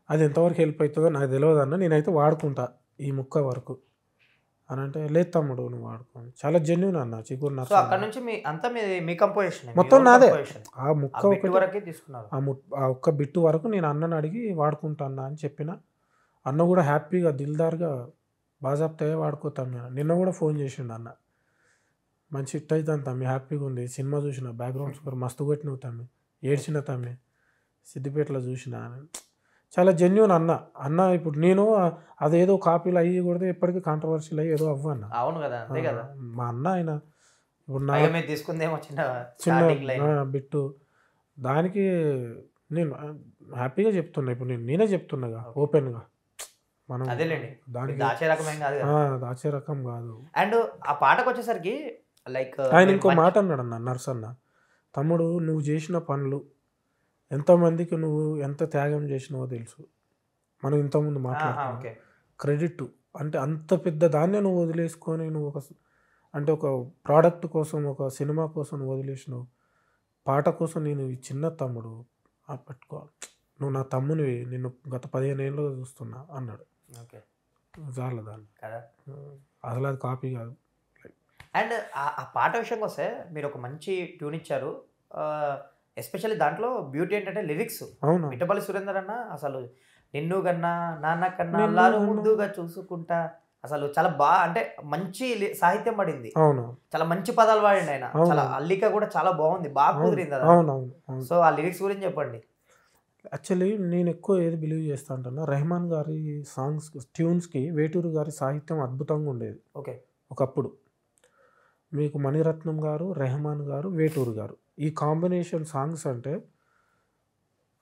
అది ఎంతవరకు హెల్ప్ అవుతుందో నాకు తెలియదు అన్న, నేనైతే వాడుకుంటా ఈ ముక్క వరకు అని అంటే, లేదు తమ్ముడు నువ్వు వాడుకోండి, చాలా జెన్యూన్ అన్న. చిగురు అక్కడ నుంచి మొత్తం నాదే, ఆ ముక్క ఆ ఒక్క బిట్టు వరకు నేను అన్నని అడిగి వాడుకుంటా అన్న అని చెప్పిన. అన్న కూడా హ్యాపీగా దిల్దార్గా బాజాప్తాయే వాడుకోతాం. నిన్న కూడా ఫోన్ చేసిండు అన్న, మంచి హిట్ అవుతాను తమ్మి, హ్యాపీగా ఉంది, సినిమా చూసిన, బ్యాక్గ్రౌండ్ స్కోర్ మస్తు కొట్టినవు తమ్మి, ఏడ్చిన తమ్మి, సిద్దిపేటలో చూసిన, చాలా జెన్యూన్ అన్న. అన్న ఇప్పుడు నేను అదేదో కాపీలు అయ్యి కూడా ఎప్పటికీ కాంట్రవర్షియల్ అయ్యి ఏదో అవ్వన్న. అవును కదా, అంతే కదా. మా అన్న ఆయన ఇప్పుడు చిన్న బిట్టు దానికి నేను హ్యాపీగా చెప్తున్నా. ఇప్పుడు నేనే చెప్తున్నాగా ఓపెన్గా, మనం దానికి దాచే రకం కాదు. అండ్ ఆ పాటకు వచ్చేసరికి లైక్ ఆయన ఇంకో మాట అన్నాడు అన్న, నర్సన్న, తమ్ముడు నువ్వు చేసిన పనులు ఎంతమందికి నువ్వు ఎంత త్యాగం చేసినావో తెలుసు, మనం ఇంతకుముందు మాట్లాడుతున్నాం. క్రెడిట్ అంటే అంత పెద్ద దాన్నే నువ్వు వదిలేసుకొని, నువ్వు ఒక ప్రోడక్ట్ కోసం, ఒక సినిమా కోసం నువ్వు వదిలేసినావు, పాట కోసం నేను ఈ చిన్న తమ్ముడు పట్టుకో, నువ్వు నా తమ్మునివి, నిన్ను గత 15 ఏళ్ళుగా చూస్తున్నా అన్నాడు. చాలా దాన్ని అసలు అది కాపీ కాదు. అండ్ ఆ పాట విషయంకి వస్తే మీరు ఒక మంచి ట్యూన్ ఇచ్చారు. ఎస్పెషల్లీ దాంట్లో బ్యూటీ ఏంటంటే లిరిక్స్. మిట్టపల్లి సురేందర్ అన్న అసలు నిన్ను కన్నా నాన్న కన్నా అల్లారు ముందుగా చూసుకుంటా, అసలు చాలా బాగా, అంటే మంచి సాహిత్యం పడింది, చాలా మంచి పదాలు వాడింది ఆయన, చాలా అల్లిక కూడా చాలా బాగుంది, బాగా కుదిరింది. సో ఆ లిరిక్స్ గురించి చెప్పండి. యాక్చువల్లీ నేను ఎక్కువ ఏది బిలీవ్ చేస్తా అంటున్నా, రెహమాన్ గారి సాంగ్స్ ట్యూన్స్కి వేటూరు గారి సాహిత్యం అద్భుతంగా ఉండేది. ఒకప్పుడు మీకు మణిరత్నం గారు, రెహమాన్ గారు, వేటూరు గారు, ఈ కాంబినేషన్ సాంగ్స్ అంటే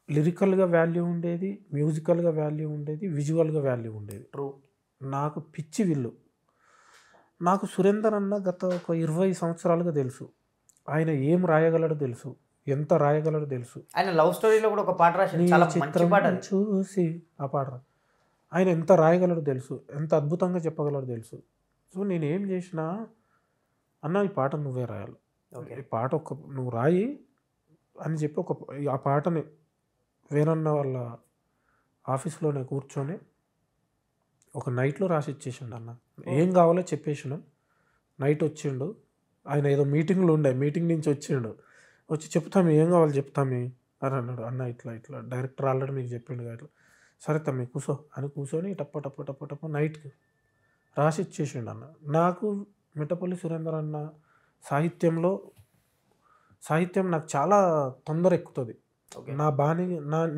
లిరికల్గా వాల్యూ ఉండేది, మ్యూజికల్గా వాల్యూ ఉండేది, విజువల్గా వాల్యూ ఉండేది. నాకు పిచ్చి విల్లు. నాకు సురేందర్ అన్న గత ఒక 20 సంవత్సరాలుగా తెలుసు, ఆయన ఏం రాయగలడో తెలుసు, ఎంత రాయగలడో తెలుసు. ఆయన లవ్ స్టోరీలో కూడా ఒక పాట రాశారు, చాలా మంచి పాట, చూసి ఆ పాట ఆయన ఎంత రాయగలడో తెలుసు, ఎంత అద్భుతంగా చెప్పగలడో తెలుసు. సో నేను ఏం చేసినా, అన్న ఈ పాట నువ్వే రాయాలి, ఈ పాట నువ్వు రాయి అని చెప్పి ఆ పాటని వేరన్న వాళ్ళ ఆఫీస్లోనే కూర్చొని ఒక నైట్లో రాసి ఇచ్చేసిండు అన్న. ఏం కావాలో చెప్పేసినాం. నైట్ వచ్చిండు ఆయన, ఏదో మీటింగ్లో ఉండే, మీటింగ్ నుంచి వచ్చిండు. వచ్చి చెప్తాము ఏం కావాలి చెప్తాము అని అన్నాడు. అన్న ఇట్లా ఇట్లా డైరెక్టర్ ఆల్రెడీ మీకు చెప్పిండు ఇట్లా. సరే తమ్మి కూర్చో అని కూర్చొని టప్ప టప్ప టప్ప టప్ప నైట్కి రాసి ఇచ్చేసిండు అన్న. నాకు మిట్టపల్లి సురేందర్ అన్న సాహిత్యం నాకు చాలా తొందర ఎక్కుతుంది. నా బాణి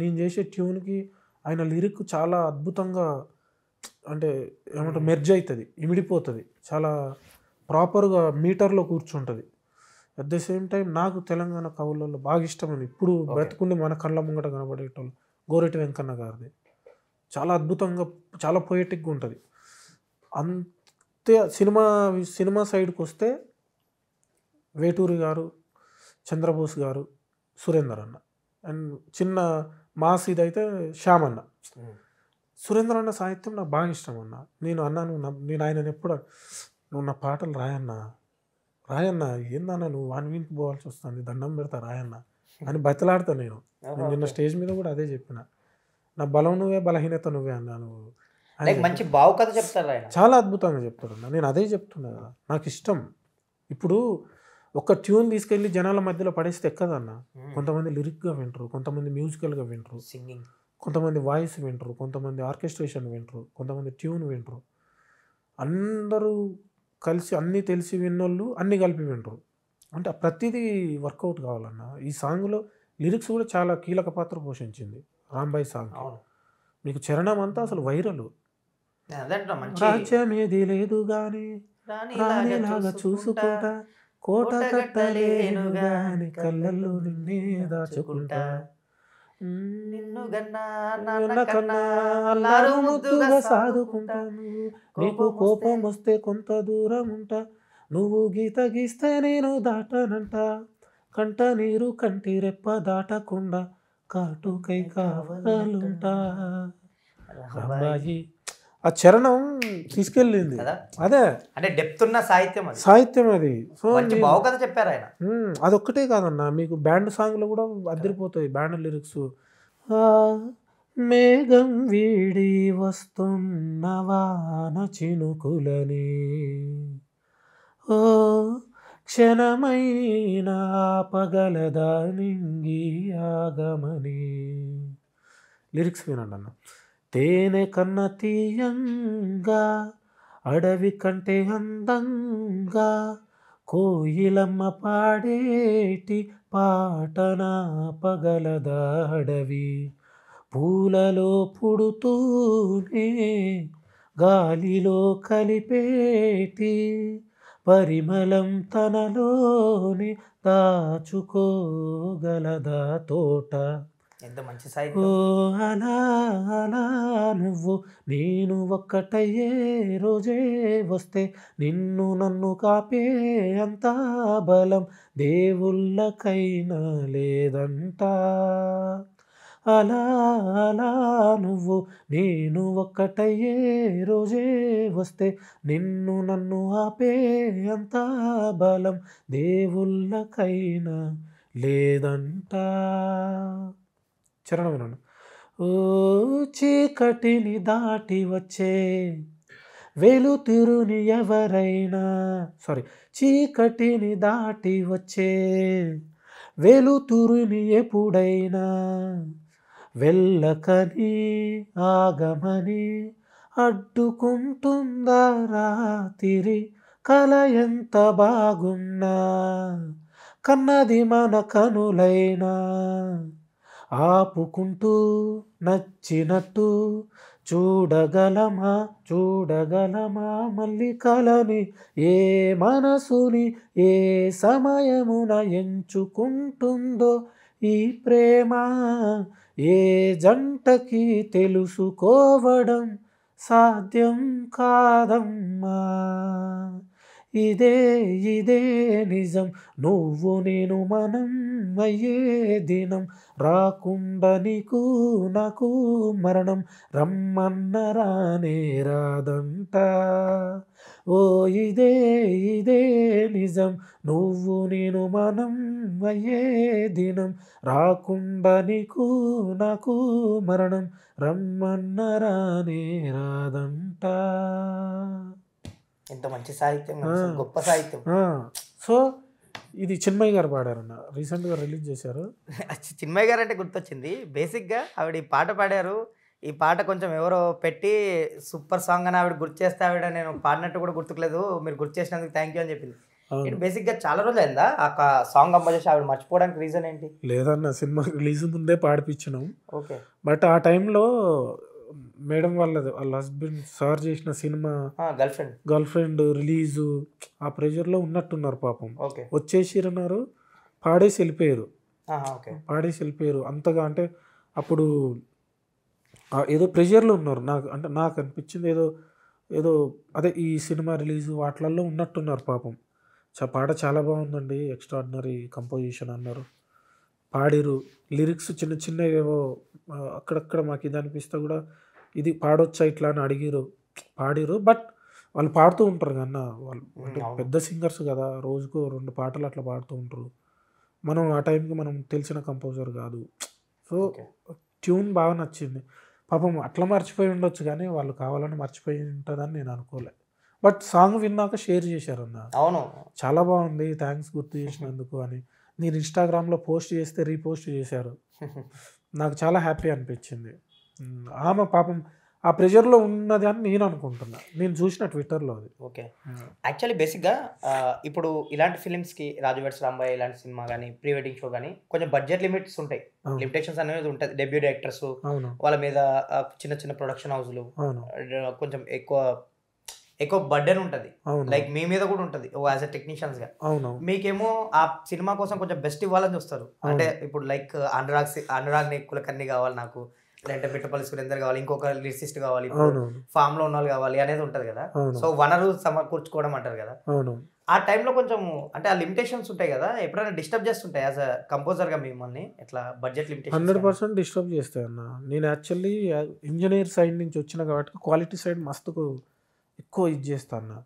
నేను చేసే ట్యూన్కి ఆయన లిరిక్ చాలా అద్భుతంగా, అంటే ఏమంటారు, మెర్జ్ అవుతుంది, ఇమిడిపోతుంది, చాలా ప్రాపర్గా మీటర్లో కూర్చుంటుంది. అట్ ద సేమ్ టైం నాకు తెలంగాణ కవులలో బాగా ఇష్టమైంది, ఇప్పుడు బ్రతుకుండి మన కళ్ళ ముంగట కనబడేటోళ్ళు గోరెటి వెంకన్న గారిది చాలా అద్భుతంగా, చాలా పొయటిక్గా ఉంటుంది. అంతే సినిమా సైడ్కి వస్తే వేటూరి గారు, చంద్రబోస్ గారు, సురేందర్ అన్న, అండ్ చిన్న మాస్ ఇదైతే శ్యామ్ అన్న. సురేందర్ అన్న సాహిత్యం నాకు బాగా ఇష్టం అన్న. నేను ఆయనను ఎప్పుడు నువ్వు నా పాటలు రాయన్నా ఏందన్నా నువ్వు వాన్వీన్కి పోవాల్సి వస్తుంది, దండం పెడతా రాయన్నా అని బతిలాడతా. నేను నిన్న స్టేజ్ మీద కూడా అదే చెప్పిన, నా బలం నువ్వే బలహీనత నువ్వే అన్నా నువ్వు. మంచి భావుకథ చెప్తారు ఆయన, చాలా అద్భుతంగా చెప్తాడు అన్న. నేను అదే చెప్తున్నా కదా, నాకు ఇష్టం. ఇప్పుడు ఒక ట్యూన్ తీసుకెళ్ళి జనాల మధ్యలో పడేస్తే ఎక్కదన్న. కొంతమంది లిరిక్గా వింటారు, కొంతమంది మ్యూజికల్గా వింటారు, సింగింగ్, కొంతమంది వాయిస్ వింటారు, కొంతమంది ఆర్కెస్ట్రేషన్ వింటారు, కొంతమంది ట్యూన్ వింటారు. అందరూ కలిసి అన్నీ తెలిసి విన్నోళ్ళు అన్నీ కలిపి వింటారు. అంటే ప్రతిదీ వర్కౌట్ కావాలన్న. ఈ సాంగ్లో లిరిక్స్ కూడా చాలా కీలక పాత్ర పోషించింది రాంబాయి సాంగ్. మీకు చరణం అంతా అసలు వైరల్. రాజ్యమేది లేదు గాని రాణిలాగా చూసుకుంటా, కోట కట్టలేను గాని కళ్ళల్లో నిన్నే దాచుకుంటా, నిన్ను ముద్దుగా సాదుకుంటాను, నీకు కోపం వస్తే కొంత దూరం ఉంటా, నువ్వు గీత గీస్తే నేను దాటనంట, కంట నీరు కంటి రెప్ప దాటకుండా కాటుకై కావాలంటా. రాంబాయి ఆ చరణం తీసుకెళ్ళింది. అదే అంటే డెప్త్ ఉన్న సాహిత్యం అది. సో భావుకథ చెప్పారు ఆయన. అదొక్కటే కాదన్న, మీకు బ్యాండ్ సాంగ్లు కూడా అదిరిపోతాయి బ్యాండ్ లిరిక్స్. మేఘం వీడి వస్తున్న వాన చినుకులని, ఓ క్షణమైన పగలదా నింగి ఆగమని. లిరిక్స్ వినండి అన్న. తేనె కన్న తీయంగా, అడవి కంటే అందంగా, కోయిలమ్మ పాడేటి పాటనా పగలదా అడవి, పూలలో పుడుతూనే గాలిలో కలిపేటి పరిమళం తనలోని దాచుకోగలదా తోట. ఎంత మంచి ఓ అలా అలా నువ్వు నేను ఒక్కటయ్యే రోజే వస్తే, నిన్ను నన్ను కాపే అంత బలం దేవుళ్ళకైనా లేదంట. అలా అలా నువ్వు నేను ఒక్కటయ్యే రోజే వస్తే, నిన్ను నన్ను ఆపే అంత బలం దేవుళ్ళకైనా లేదంట. చరణం వినండి. ఓ చీకటిని దాటి వచ్చే వెలుతురుని ఎవరైనా, చీకటిని దాటి వచ్చే వెలుతురుని ఎప్పుడైనా వెళ్ళకని ఆగమని అడ్డుకుంటుందా రాత్రి, కల ఎంత బాగున్నా కన్నది మన కనులైనా, ఆపుకుంటూ నచ్చినట్టు చూడగలమా మళ్ళీ కలని, ఏ మనసుని ఏ సమయమున ఎంచుకుంటుందో ఈ ప్రేమ, ఏ జంటకి తెలుసుకోవడం సాధ్యం కాదమ్మా. ఇదే నిజం, నువ్వు నేను మనం అయ్యే దినం, రాకుండా నీకు నాకు మరణం, రమ్మన్న రానే రాదంట. ఓ ఇదే ఇదే నిజం, నువ్వు నేను మనం అయ్యే దినం, రాకుండా నీకు నాకు మరణం, రమ్మన్న రానే రాదంట. ఎంత మంచి సాహిత్యం, గొప్ప సాహిత్యం. సో ఇది చిన్మయ్య గారు పాడారన్న, రీసెంట్గా రిలీజ్ చేశారు. చిన్మయ్య గారు అంటే గుర్తొచ్చింది. బేసిక్గా ఆవిడ ఈ పాట పాడారు. ఈ పాట కొంచెం ఎవరో పెట్టి సూపర్ సాంగ్ అని ఆవిడ గుర్తు చేస్తే ఆవిడ నేను పాడినట్టు కూడా గుర్తుకులేదు, మీరు గుర్తు చేసినందుకు థ్యాంక్ యూ అని చెప్పింది. బేసిక్గా చాలా రోజులు అయిందా ఆ సాంగ్ కంపోజ్ చేసి? ఆవిడ మర్చిపోవడానికి రీజన్ ఏంటి? లేదన్న, సినిమా రిలీజ్ ముందే పాడిపించినాం. ఓకే. బట్ ఆ టైంలో మేడం వాళ్ళ హస్బెండ్ సార్ చేసిన సినిమా గర్ల్ ఫ్రెండ్ రిలీజు, ఆ ప్రెషర్లో ఉన్నట్టున్నారు పాపం. వచ్చేసిరన్నారు, పాడేసి వెళ్ళిపోయారు. అంతగా అంటే అప్పుడు ఏదో ప్రెషర్లో ఉన్నారు. నాకు అనిపించింది ఏదో అదే ఈ సినిమా రిలీజు వాటిలలో ఉన్నట్టున్నారు పాపం. పాట చాలా బాగుందండి, ఎక్స్ట్రాడినరీ కంపోజిషన్ అన్నారు, పాడిరు. లిరిక్స్ చిన్న చిన్న ఏవో అక్కడక్కడ మాకు ఇది అనిపిస్తే కూడా ఇది పాడొచ్చా ఇట్లా అని అడిగిరు, పాడిరు. బట్ వాళ్ళు పాడుతూ ఉంటారు కన్నా, వాళ్ళు అంటే పెద్ద సింగర్స్ కదా, రోజుకు 2 పాటలు అట్లా పాడుతూ ఉంటారు. మనం ఆ టైంకి మనం తెలిసిన కంపోజర్ కాదు. సో ట్యూన్ బాగా నచ్చింది పాపం. అట్లా మర్చిపోయి ఉండొచ్చు కానీ వాళ్ళు కావాలని మర్చిపోయి ఉంటుందని నేను అనుకోలే. బట్ సాంగ్ విన్నాక షేర్ చేశారన్న, అవును చాలా బాగుంది, థ్యాంక్స్ గుర్తు చేసినందుకు అని. నేను ఇన్స్టాగ్రామ్లో పోస్ట్ చేస్తే రీపోస్ట్ చేశారు. నాకు చాలా హ్యాపీ అనిపించింది. ఆమె పాపం ఆ ప్రెషర్లో ఉన్నది అని నేను అనుకుంటున్నా, నేను చూసిన ట్విట్టర్లో అది. ఓకే. యాక్చువల్లీ బేసిక్గా ఇప్పుడు ఇలాంటి ఫిలిమ్స్కి రాజు వెడ్స్ రాంబాయ్ ఇలాంటి సినిమా కానీ ప్రీ వెడ్డింగ్ షో కానీ కొంచెం బడ్జెట్ లిమిట్స్ ఉంటాయి, లిమిటేషన్స్ అనేది ఉంటుంది. డెబ్యూ డైరెక్టర్స్ వాళ్ళ మీద చిన్న చిన్న ప్రొడక్షన్ హౌస్లు కొంచెం ఎక్కువ బర్డెన్ ఉంటుంది. లైక్ మీ మీద కూడా ఉంటుంది యాజ్ ఎ టెక్నీషియన్స్ గా. మీకేమో ఆ సినిమా కోసం కొంచెం బెస్ట్ ఇవ్వాలని చూస్తారు. అంటే ఇప్పుడు లైక్ అనురాగ్ కులకర్ణి కావాలి నాకు, లేదంటే మిట్టపల్లి సురేందర్ కావాలి, ఇంకొక లిరిసిస్ట్ కావాలి, ఫామ్ లో ఉన్న వాళ్ళు కావాలి అనేది ఉంటది కదా. సో వనరు సమకూర్చుకోవడం అంటారు కదా. ఆ టైంలో కొంచెం అంటే ఆ లిమిటేషన్స్ ఉంటాయి కదా, ఎప్పుడైనా డిస్టర్బ్ చేస్తుంటాయి యాజ్ అ కంపోజర్ గా మిమ్మల్ని ఎట్లా బడ్జెట్ లిమిటేషన్? 100% డిస్టర్బ్ చేస్తాయి అన్న. నేను యాక్చువల్లీ ఇంజనీర్ సైడ్ నుంచి వచ్చిన కాబట్టి క్వాలిటీ సైడ్ మస్తుకు ఎక్కువ ఇది చేస్తాను.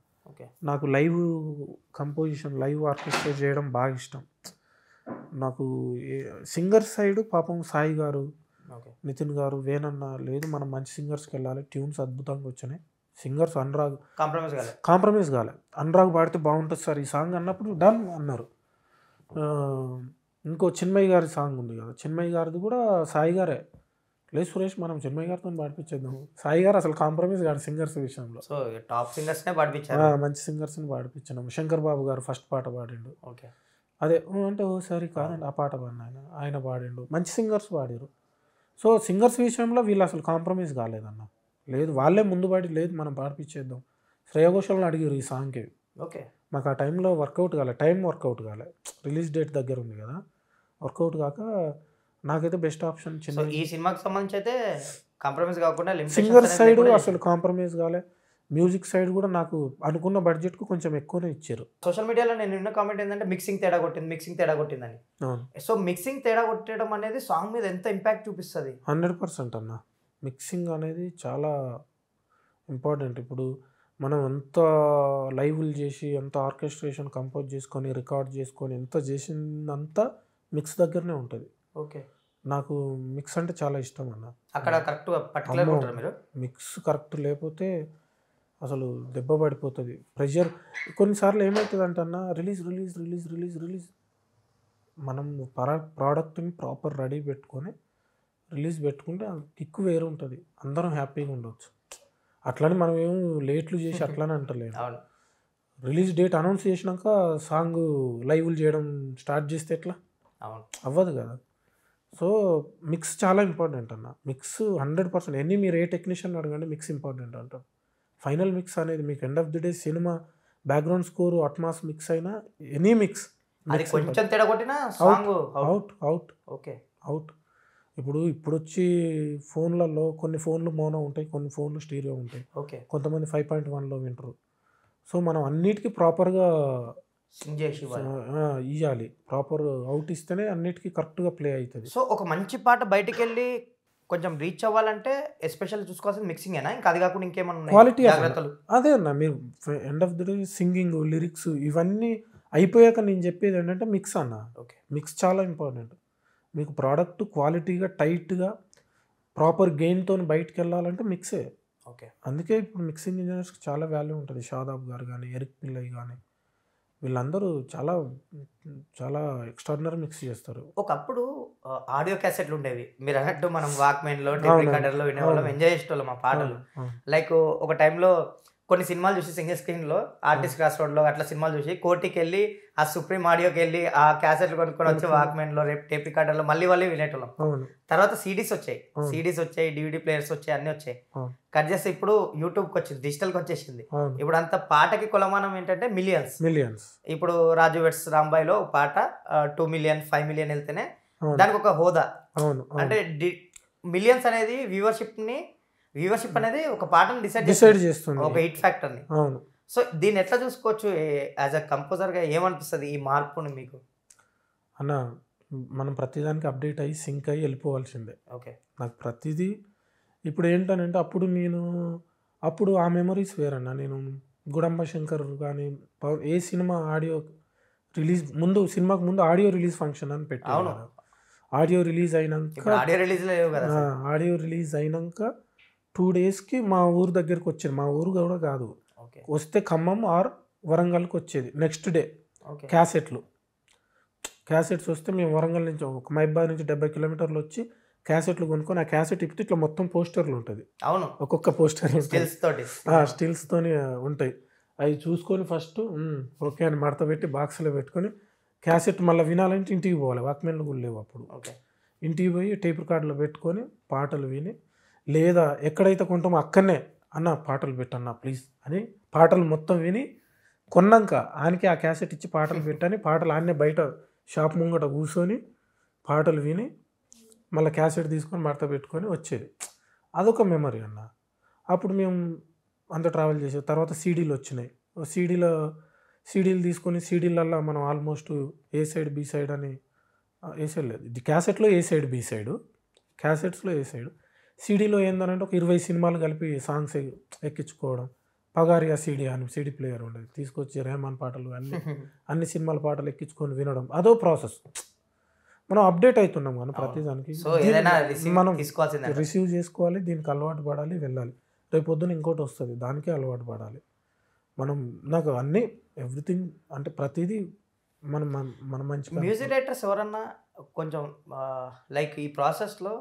నాకు లైవ్ కంపోజిషన్, లైవ్ ఆర్కెస్ట్రా చేయడం బాగా ఇష్టం. నాకు సింగర్ సైడ్ పాపం సాయి గారు, నితిన్ గారు, వేణన్న లేదు, మనం మంచి సింగర్స్కి వెళ్ళాలి, ట్యూన్స్ అద్భుతంగా వచ్చినాయి. సింగర్స్ అనురాగ్ కాంప్రమైజ్ కాలే, అనురాగ్ పాడితే బాగుంటుంది సార్ ఈ సాంగ్ అన్నప్పుడు డన్ అన్నారు. ఇంకో చిన్మయ్య గారి సాంగ్ ఉంది కదా, చిన్మయ్య గారిది కూడా సాయి గారే, లేదు సురేష్ మనం చిన్మయ్య గారితో పాడిపించేద్దాం. సాయి గారు అసలు కాంప్రమైజ్ కాదు సింగర్స్ విషయంలో. సో టాప్ సింగర్స్నే పాడిపించారు, మంచి సింగర్స్ని పాడిపించినాం. శంకర్ బాబు గారు ఫస్ట్ పాట పాడిండు. అదే అంటే ఓసారి కాదండి ఆ పాట పాడిన ఆయన పాడిండు, మంచి సింగర్స్ పాడారు. సో సింగర్స్ విషయంలో వీళ్ళు అసలు కాంప్రమైజ్ కాలేదన్న, లేదు వాళ్ళే ముందు పాడి లేదు మనం పాడిపించేద్దాం. శ్రేయా ఘోషాల్ని అడిగారు ఈ సాంగ్కి. మాకు ఆ టైంలో వర్కౌట్ కాలే, వర్కౌట్ కాలే, రిలీజ్ డేట్ దగ్గర ఉంది కదా, వర్కౌట్ కాక నాకైతే బెస్ట్ ఆప్షన్ చిన్న ఈ సినిమాకి సంబంధించి అయితే కాంప్రమైజ్ కాకుండా సింగర్ సైడ్ అసలు కాంప్రమైజ్ కాలే. మ్యూజిక్ సైడ్ కూడా నాకు అనుకున్న బడ్జెట్కు కొంచెం ఎక్కువనే ఇచ్చారు. సోషల్ మీడియాలో నేను విన్న కామెంట్ ఏంటంటే మిక్సింగ్ తేడా కొట్టిందని. సో మిక్సింగ్ తేడా కొట్టడం అనేది సాంగ్ మీద ఎంత ఇంపాక్ట్ చూపిస్తుంది? 100% అన్న, మిక్సింగ్ అనేది చాలా ఇంపార్టెంట్. ఇప్పుడు మనం ఎంత లైవ్లు చేసి ఎంత ఆర్కెస్ట్రేషన్ కంపోజ్ చేసుకొని రికార్డ్ చేసుకొని ఎంత చేసిందంతా మిక్స్ దగ్గరనే ఉంటుంది. నాకు మిక్స్ అంటే చాలా ఇష్టం అన్న. అక్కడ కరెక్ట్ పర్టిక్యులర్ ఉంటారు మీరు. మిక్స్ కరెక్ట్ లేకపోతే అసలు దెబ్బ పడిపోతుంది, ప్రెషర్. కొన్నిసార్లు ఏమవుతుంది అంటే అన్న, రిలీజ్ మనం ప్రోడక్ట్ని ప్రాపర్ రెడీ పెట్టుకొని రిలీజ్ పెట్టుకుంటే కిక్కు వేరు ఉంటుంది, అందరం హ్యాపీగా ఉండవచ్చు. అట్లని మనం ఏం లేట్లు చేసి అట్లానే అంటలేదు. రిలీజ్ డేట్ అనౌన్స్ చేసినాక సాంగ్ లైవ్లు చేయడం స్టార్ట్ చేస్తే ఎట్లా అవ్వదు కదా. సో మిక్స్ చాలా ఇంపార్టెంట్ అన్న, మిక్స్ 100%. మీరు ఏ టెక్నీషియన్ అడగండి మిక్స్ ఇంపార్టెంట్ అంటారు. ఫైనల్ మిక్స్ అనేది మీకు end of the day cinema background score Atmos mix అయినా ఎనీ మిక్స్ కొంచెం తేడా కొట్టినా సాంగ్ అవుట్. ఇప్పుడు వచ్చి ఫోన్లలో కొన్ని ఫోన్లు మోనో ఉంటాయి, కొన్ని ఫోన్లు స్టీరియో ఉంటాయి, కొంతమంది 5.1లో వింటారు. సో మనం అన్నిటికీ ప్రాపర్గా ఇవ్వాలి, ప్రాపర్ అవుట్ ఇస్తేనే అన్నిటికీ కరెక్ట్గా ప్లే అవుతుంది. సో ఒక మంచి పాట బయటికి వెళ్ళి కొంచెం రీచ్ అవ్వాలంటే ఎస్పెషల్ చూసుకోవాల్సింది మిక్సింగ్ ఏనా, ఇంకా అది కాకుండా ఇంకేమన్నా ఉన్నాయా? క్వాలిటీ జాగ్రత్తలు. అదే అన్న, మీరు end of the day singing, lyrics ఇవన్నీ అయిపోయాక నేను చెప్పేది ఏంటంటే మిక్స్ అన్న. ఓకే. మిక్స్ చాలా ఇంపార్టెంట్. మీకు ప్రోడక్ట్ క్వాలిటీగా టైట్గా ప్రాపర్ గెయిన్తో బయటకు వెళ్ళాలంటే మిక్సే. ఓకే. అందుకే ఇప్పుడు మిక్సింగ్ ఇంజనీర్స్కి చాలా వాల్యూ ఉంటుంది. షాదాబ్ గారు కానీ, ఎరిక్ పిల్లయ్ కానీ, వీళ్ళందరూ చాలా చాలా ఎక్స్ట్రాడినరీ మిక్స్ చేస్తారు. ఒకప్పుడు ఆడియో క్యాసెట్లు ఉండేవి, మీరు అన్నట్టు మనం వాక్మెన్లో టేప్ రికార్డర్లో వినేవాళ్ళం, ఎంజాయ్ చేసేవాళ్ళం ఆ పాటలు. లైక్ ఒక టైంలో కొన్ని సినిమాలు చూసి సింగిల్ స్క్రీన్లో ఆర్టిస్ట్ క్రాస్ రోడ్లో అట్లా సినిమాలు చూసి కోర్టుకి వెళ్ళి ఆ సుప్రీం ఆడియోకి వెళ్ళి ఆ క్యాసెట్లు కొనుక్కొని వచ్చి వాక్మెన్లో టేప్ రికార్డర్లో మళ్ళీ వినేటోళ్ళం. తర్వాత సిడీస్ వచ్చాయి, డివిడి ప్లేయర్స్ వచ్చాయి, అన్నీ వచ్చాయి. కట్ చేస్తే ఇప్పుడు యూట్యూబ్కి వచ్చింది, డిజిటల్కి వచ్చేసింది. ఇప్పుడు అంత పాటకి కొలమానం ఏంటంటే మిలియన్స్. ఇప్పుడు రాజు వెట్స్ రాంబాయిలో పాట 2 మిలియన్ 5 మిలియన్ వెళ్తేనే దానికి ఒక హోదా. అంటే మిలియన్స్ అనేది వ్యూవర్షిప్ అనేది ఒక పాటను డిసైడ్ చేస్తుంది, ఒక హిట్ ఫ్యాక్టర్ని. సో దీన్ని ఎట్లా చూసుకోవచ్చు యాజ్ అ కంపోజర్గా, ఏమనిపిస్తుంది ఈ మార్పుని మీకు? అన్న, మనం ప్రతిదానికి అప్డేట్ అయ్యి సింక్ అయ్యి వెళ్ళిపోవాల్సిందే. ఓకే. నాకు ప్రతిదీ ఇప్పుడు ఏంటనంటే అప్పుడు ఆ మెమరీస్ వేరన్నా. నేను గుడంబ శంకర్ కానీ ఏ సినిమా ఆడియో రిలీజ్ ముందు, సినిమాకు ముందు ఆడియో రిలీజ్ ఫంక్షన్ అని పెట్టాను. ఆడియో రిలీజ్ అయినాక 2 డేస్కి మా ఊరు దగ్గరికి వచ్చారు. మా ఊరు కూడా కాదు, వస్తే ఖమ్మం ఆర్ వరంగల్కి వచ్చేది నెక్స్ట్ డే. క్యాసెట్స్ వస్తే మేము వరంగల్ నుంచి మహబాద్ నుంచి 70 కిలోమీటర్లు వచ్చి క్యాసెట్లు కొనుక్కొని ఆ క్యాసెట్ ఇప్పితే ఇట్లా మొత్తం పోస్టర్లు ఉంటుంది. అవును, ఒక్కొక్క పోస్టర్ స్టిల్స్తోని ఉంటాయి. అవి చూసుకొని ఫస్ట్ ఓకే అని మడత పెట్టి బాక్స్లో పెట్టుకొని క్యాసెట్ మళ్ళీ వినాలంటే ఇంటికి పోవాలి. వాక్మెన్లు కూడా లేవు అప్పుడు. ఇంటికి పోయి టేప్ రికార్డులో పెట్టుకొని పాటలు విని, లేదా ఎక్కడైతే కొంటామో అక్కడనే అన్న పాటలు పెట్టన్నా ప్లీజ్ అని పాటలు మొత్తం విని కొన్నాక ఆయనకి ఆ క్యాసెట్ ఇచ్చి పాటలు పెట్టని పాటలు ఆయనే బయట షాప్ ముంగట కూర్చొని పాటలు విని మళ్ళీ క్యాసెట్ తీసుకొని మడత పెట్టుకొని వచ్చేది. అదొక మెమరీ అన్న. అప్పుడు మేము అంత ట్రావెల్ చేసే తర్వాత సీడీలు వచ్చినాయి. సీడీలు తీసుకొని సీడీలల్లో మనం ఆల్మోస్ట్ ఏ సైడ్ బి సైడ్ అని, ఏ సైడ్ లేదు, ఇది క్యాసెట్లో ఏ సైడ్ బి సైడు, క్యాసెట్స్లో ఏ సైడ్. సీడీలో ఏందనంటే ఒక 20 సినిమాలు కలిపి సాంగ్స్ ఎక్కించుకోవడం. పగారియా సీడీ అని సీడీ ప్లేయర్ ఉండేది, తీసుకొచ్చి రెహమాన్ పాటలు అన్ని సినిమాల పాటలు ఎక్కించుకొని వినడం. అదో ప్రాసెస్. మనం అప్డేట్ అవుతున్నాం కానీ ప్రతిదానికి మనం రిసీవ్ చేసుకోవాలి, దీనికి అలవాటు పడాలి, వెళ్ళాలి. రేపు పొద్దున ఇంకోటి వస్తుంది, దానికే అలవాటు పడాలి మనం. నాకు అన్నీ ఎవ్రీథింగ్ అంటే ప్రతిదీ మనం మంచి మ్యూజిక్ డైరెక్టర్స్ ఎవరన్నా కొంచెం లైక్ ఈ ప్రాసెస్లో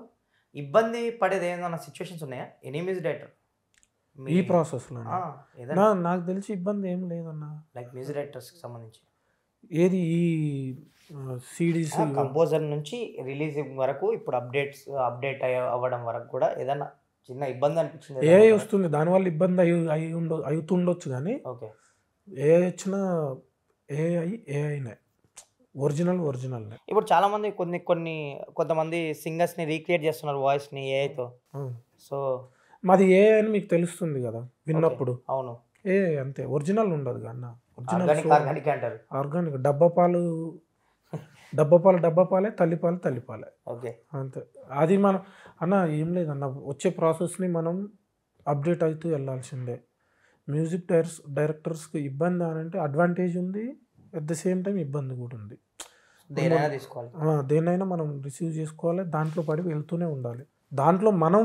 ఇబ్బంది పడేది ఏదైనా సిచ్యువేషన్స్ ఉన్నాయా? ఎనీ మ్యూజిక్ డైరెక్టర్ ఈ ప్రాసెస్లో నాకు తెలిసి ఇబ్బంది ఏం లేదన్నా. లైక్ మ్యూజిక్ డైరెక్టర్స్కి సంబంధించి ఏది ఈ సిడీస్ కంపోజర్ నుంచి రిలీజింగ్ వరకు ఇప్పుడు అప్డేట్ అవ్వడం వరకు కూడా ఏదైనా చిన్న ఇబ్బంది అనిపించింది? ఏ వస్తుంది, దానివల్ల ఇబ్బంది అవుతుండొచ్చు కానీ ఏ వచ్చినా ఏఐనే ఒరిజినల్. ఇప్పుడు చాలా మంది కొంతమంది సింగర్స్ని రీక్రియేట్ చేస్తున్నారు వాయిస్ని ఏఐతో. సో మాది ఏ అని మీకు తెలుస్తుంది కదా విన్నప్పుడు. అవును, ఏ అంతే, ఒరిజినల్ ఉండదు అన్న. ఆర్గానిక్ అంటారు. ఆర్గానిక్ డబ్బాపాలే, తల్లిపాలే. ఓకే, అంతే. అది మనం అన్న ఏం లేదన్న, వచ్చే ప్రాసెస్ని మనం అప్డేట్ అవుతూ వెళ్ళాల్సిందే. మ్యూజిక్ డైరెక్టర్స్కి ఇబ్బంది అని అంటే అడ్వాంటేజ్ ఉంది, అట్ ద సేమ్ టైం ఇబ్బంది కూడా ఉంది. దేన్నైనా మనం రిసీవ్ చేసుకోవాలి, దాంట్లో పడి వెళ్తూనే ఉండాలి. దాంట్లో మనం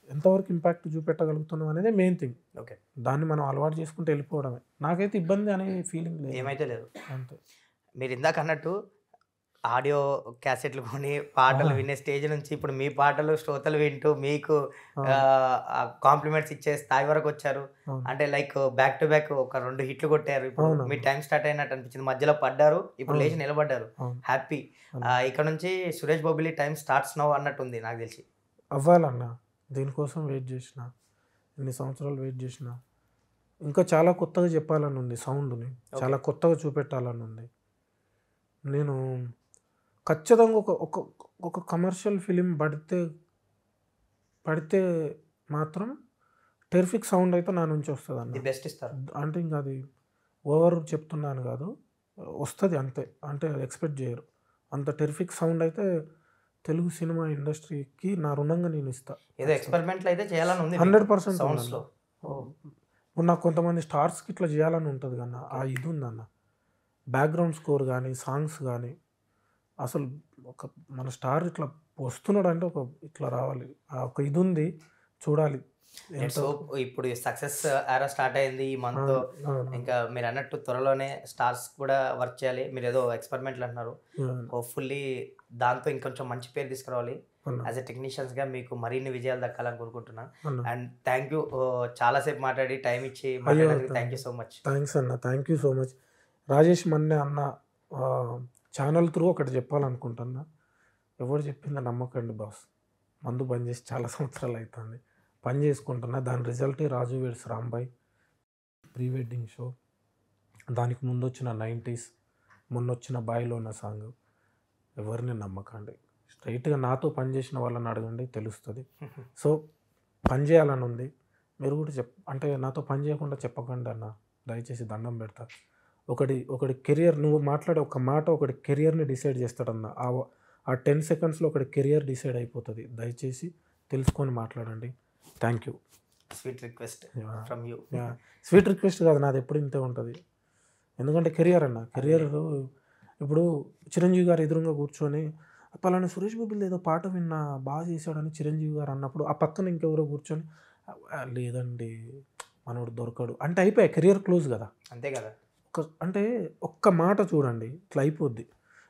ఎంతవరకు ఇంపాక్ట్ చూపెట్టగలుగుతున్నాం అనేది మెయిన్ థింగ్. ఓకే, దాన్ని మనం అలవాటు చేసుకుంటూ వెళ్ళిపోవడమే. నాకైతే ఇబ్బంది అనే ఫీలింగ్ లేదు, ఏమైతే లేదు. అంతే. మీరు ఇందాక అన్నట్టు ఆడియో క్యాసెట్లు కొని పాటలు వినే స్టేజ్ నుంచి ఇప్పుడు మీ పాటలు శ్రోతలు వింటూ మీకు కాంప్లిమెంట్స్ ఇచ్చే స్థాయి వరకు వచ్చారు. అంటే లైక్ బ్యాక్ టు బ్యాక్ ఒక 2 హిట్లు కొట్టారు. ఇప్పుడు మీ టైం స్టార్ట్ అయినట్టు అనిపించింది, మధ్యలో పడ్డారు, ఇప్పుడు లేచి నిలబడ్డారు, హ్యాపీ. ఇక్కడ నుంచి Suresh Bobbili time starts now అన్నట్టు ఉంది నాకు తెలిసి. అవ్వాలన్న, దీనికోసం వెయిట్ చేసిన, ఎన్ని సంవత్సరాలు వెయిట్ చేసిన. ఇంకా చాలా కొత్తగా చెప్పాలని ఉంది, సౌండ్ని చాలా కొత్తగా చూపెట్టాలని ఉంది. నేను ఖచ్చితంగా ఒక కమర్షియల్ ఫిలిం పడితే మాత్రం టెరిఫిక్ సౌండ్ అయితే నా నుంచి వస్తుంది అన్న. బెస్ట్ ఇస్తారు అంటే ఇంకా అది ఓవర్ చెప్తున్నాను కాదు, వస్తుంది అంతే. అంటే ఎక్స్పెక్ట్ చేయరు అంత టెరిఫిక్ సౌండ్ అయితే తెలుగు సినిమా ఇండస్ట్రీకి నా రుణంగా నేను ఇస్తా. ఏదో ఎక్స్పెరిమెంట్లు అయితే చేయాలని ఉంది 100% సౌండ్స్లో. ఇప్పుడు నాకు కొంతమంది స్టార్స్కి ఇట్లా చేయాలని ఉంటుంది కన్నా, ఆ ఇది ఉందన్న. బ్యాక్గ్రౌండ్ స్కోర్ కానీ సాంగ్స్ కానీ అసలు ఒక మన స్టార్ ఇట్లా వస్తున్నాడు అంటే ఒక ఇట్లా రావాలి, ఆ ఒక ఇది ఉంది, చూడాలి. సో ఇప్పుడు సక్సెస్ ఆరా స్టార్ట్ అయింది ఈ మంత్. ఇంకా మీరు అన్నట్టు త్వరలోనే స్టార్స్ కూడా వర్క్ చేయాలి. మీరు ఏదో ఎక్స్పెరిమెంట్లు అంటున్నారు, హోప్ఫుల్లీ దాంతో ఇంకొంచెం మంచి పేరు తీసుకురావాలి. యాజ్ ఎ టెక్నీషియన్స్గా మీకు మరిన్ని విజయాలు దక్కాలని కోరుకుంటున్నాను. అండ్ థ్యాంక్ యూ, చాలాసేపు మాట్లాడి టైం ఇచ్చి మాట్లాడేందుకు thank you so much. Thanks అన్న, thank you so much. Rajesh Manne అన్న ఛానల్ త్రూ ఒకటి చెప్పాలనుకుంటున్నా. ఎవరు చెప్పిందో నమ్మకండి బాస్. మందు బంద్ చేసి చాలా సంవత్సరాలు అవుతుంది, పని చేసుకుంటున్నా. దాని రిజల్టే Raju weds Rambai pre wedding show, దానికి ముందు వచ్చిన 90s, మొన్న వచ్చిన బాయ్లో ఉన్న సాంగ్. ఎవరిని నమ్మకండి, స్ట్రైట్గా నాతో పనిచేసిన వాళ్ళని అడగండి, తెలుస్తుంది. సో పని చేయాలని ఉంది. మీరు కూడా అంటే నాతో పని చేయకుండా చెప్పకండి అన్న, దయచేసి దండం పెడతా. ఒకటి కెరియర్, నువ్వు మాట్లాడే ఒక మాట ఒకటి కెరియర్ని డిసైడ్ చేస్తాడన్న. ఆ 10 secondsలో ఒకటి కెరియర్ డిసైడ్ అయిపోతుంది. దయచేసి తెలుసుకొని మాట్లాడండి. Thank you. Sweet request from you. Sweet request కాదు, నాది ఎప్పుడు ఇంతే ఉంటుంది. ఎందుకంటే కెరియర్ అన్న, కెరియర్ ఇప్పుడు చిరంజీవి గారు ఎదురుగా కూర్చొని పలానా సురేష్ బాబుది ఏదో పాట విన్నా బాగా చేశాడని చిరంజీవి గారు అన్నప్పుడు ఆ పక్కన ఇంకెవరో కూర్చొని లేదండి మనోడు దొరకడు అంటే అయిపోయాయి, కెరియర్ క్లోజ్ కదా. అంతే కదా. అంటే ఒక్క మాట చూడండి ఇట్లా అయిపోద్ది.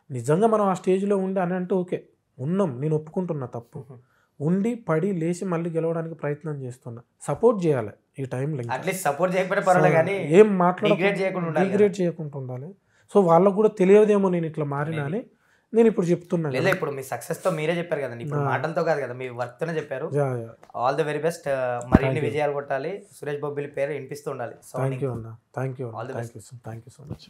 నిజంగా మనం ఆ స్టేజ్లో ఉండి అని అంటే ఓకే ఉన్నాం, నేను ఒప్పుకుంటున్నా తప్పు. ఉండి పడి లేచి మళ్ళీ గెలవడానికి ప్రయత్నం చేస్తున్నా. సపోర్ట్ చేయాలి ఈ టైంలో. అట్లీస్ట్ సపోర్ట్ చేయకపోతే పర్వాలేదు కానీ ఏం డిగ్రేడ్ చేయకుండా ఉండాలి. సో వాళ్ళకు కూడా తెలియదేమో నేను ఇట్లా మారినా అని నేను ఇప్పుడు చెప్తున్నా. లేదా ఇప్పుడు మీ సక్సెస్ తో మీరే చెప్పారు కదండి, ఇప్పుడు మాటలతో కాదు కదా, మీ వర్క్ తోనే చెప్పారు. ఆల్ ది వెరీ బెస్ట్, మరిన్ని విజయాలు కొట్టాలి, సురేష్ బొబ్బిలి పేరు వినిపిస్తూ ఉండాలి. థ్యాంక్ యూ అన్న, థ్యాంక్ యూ సో మచ్.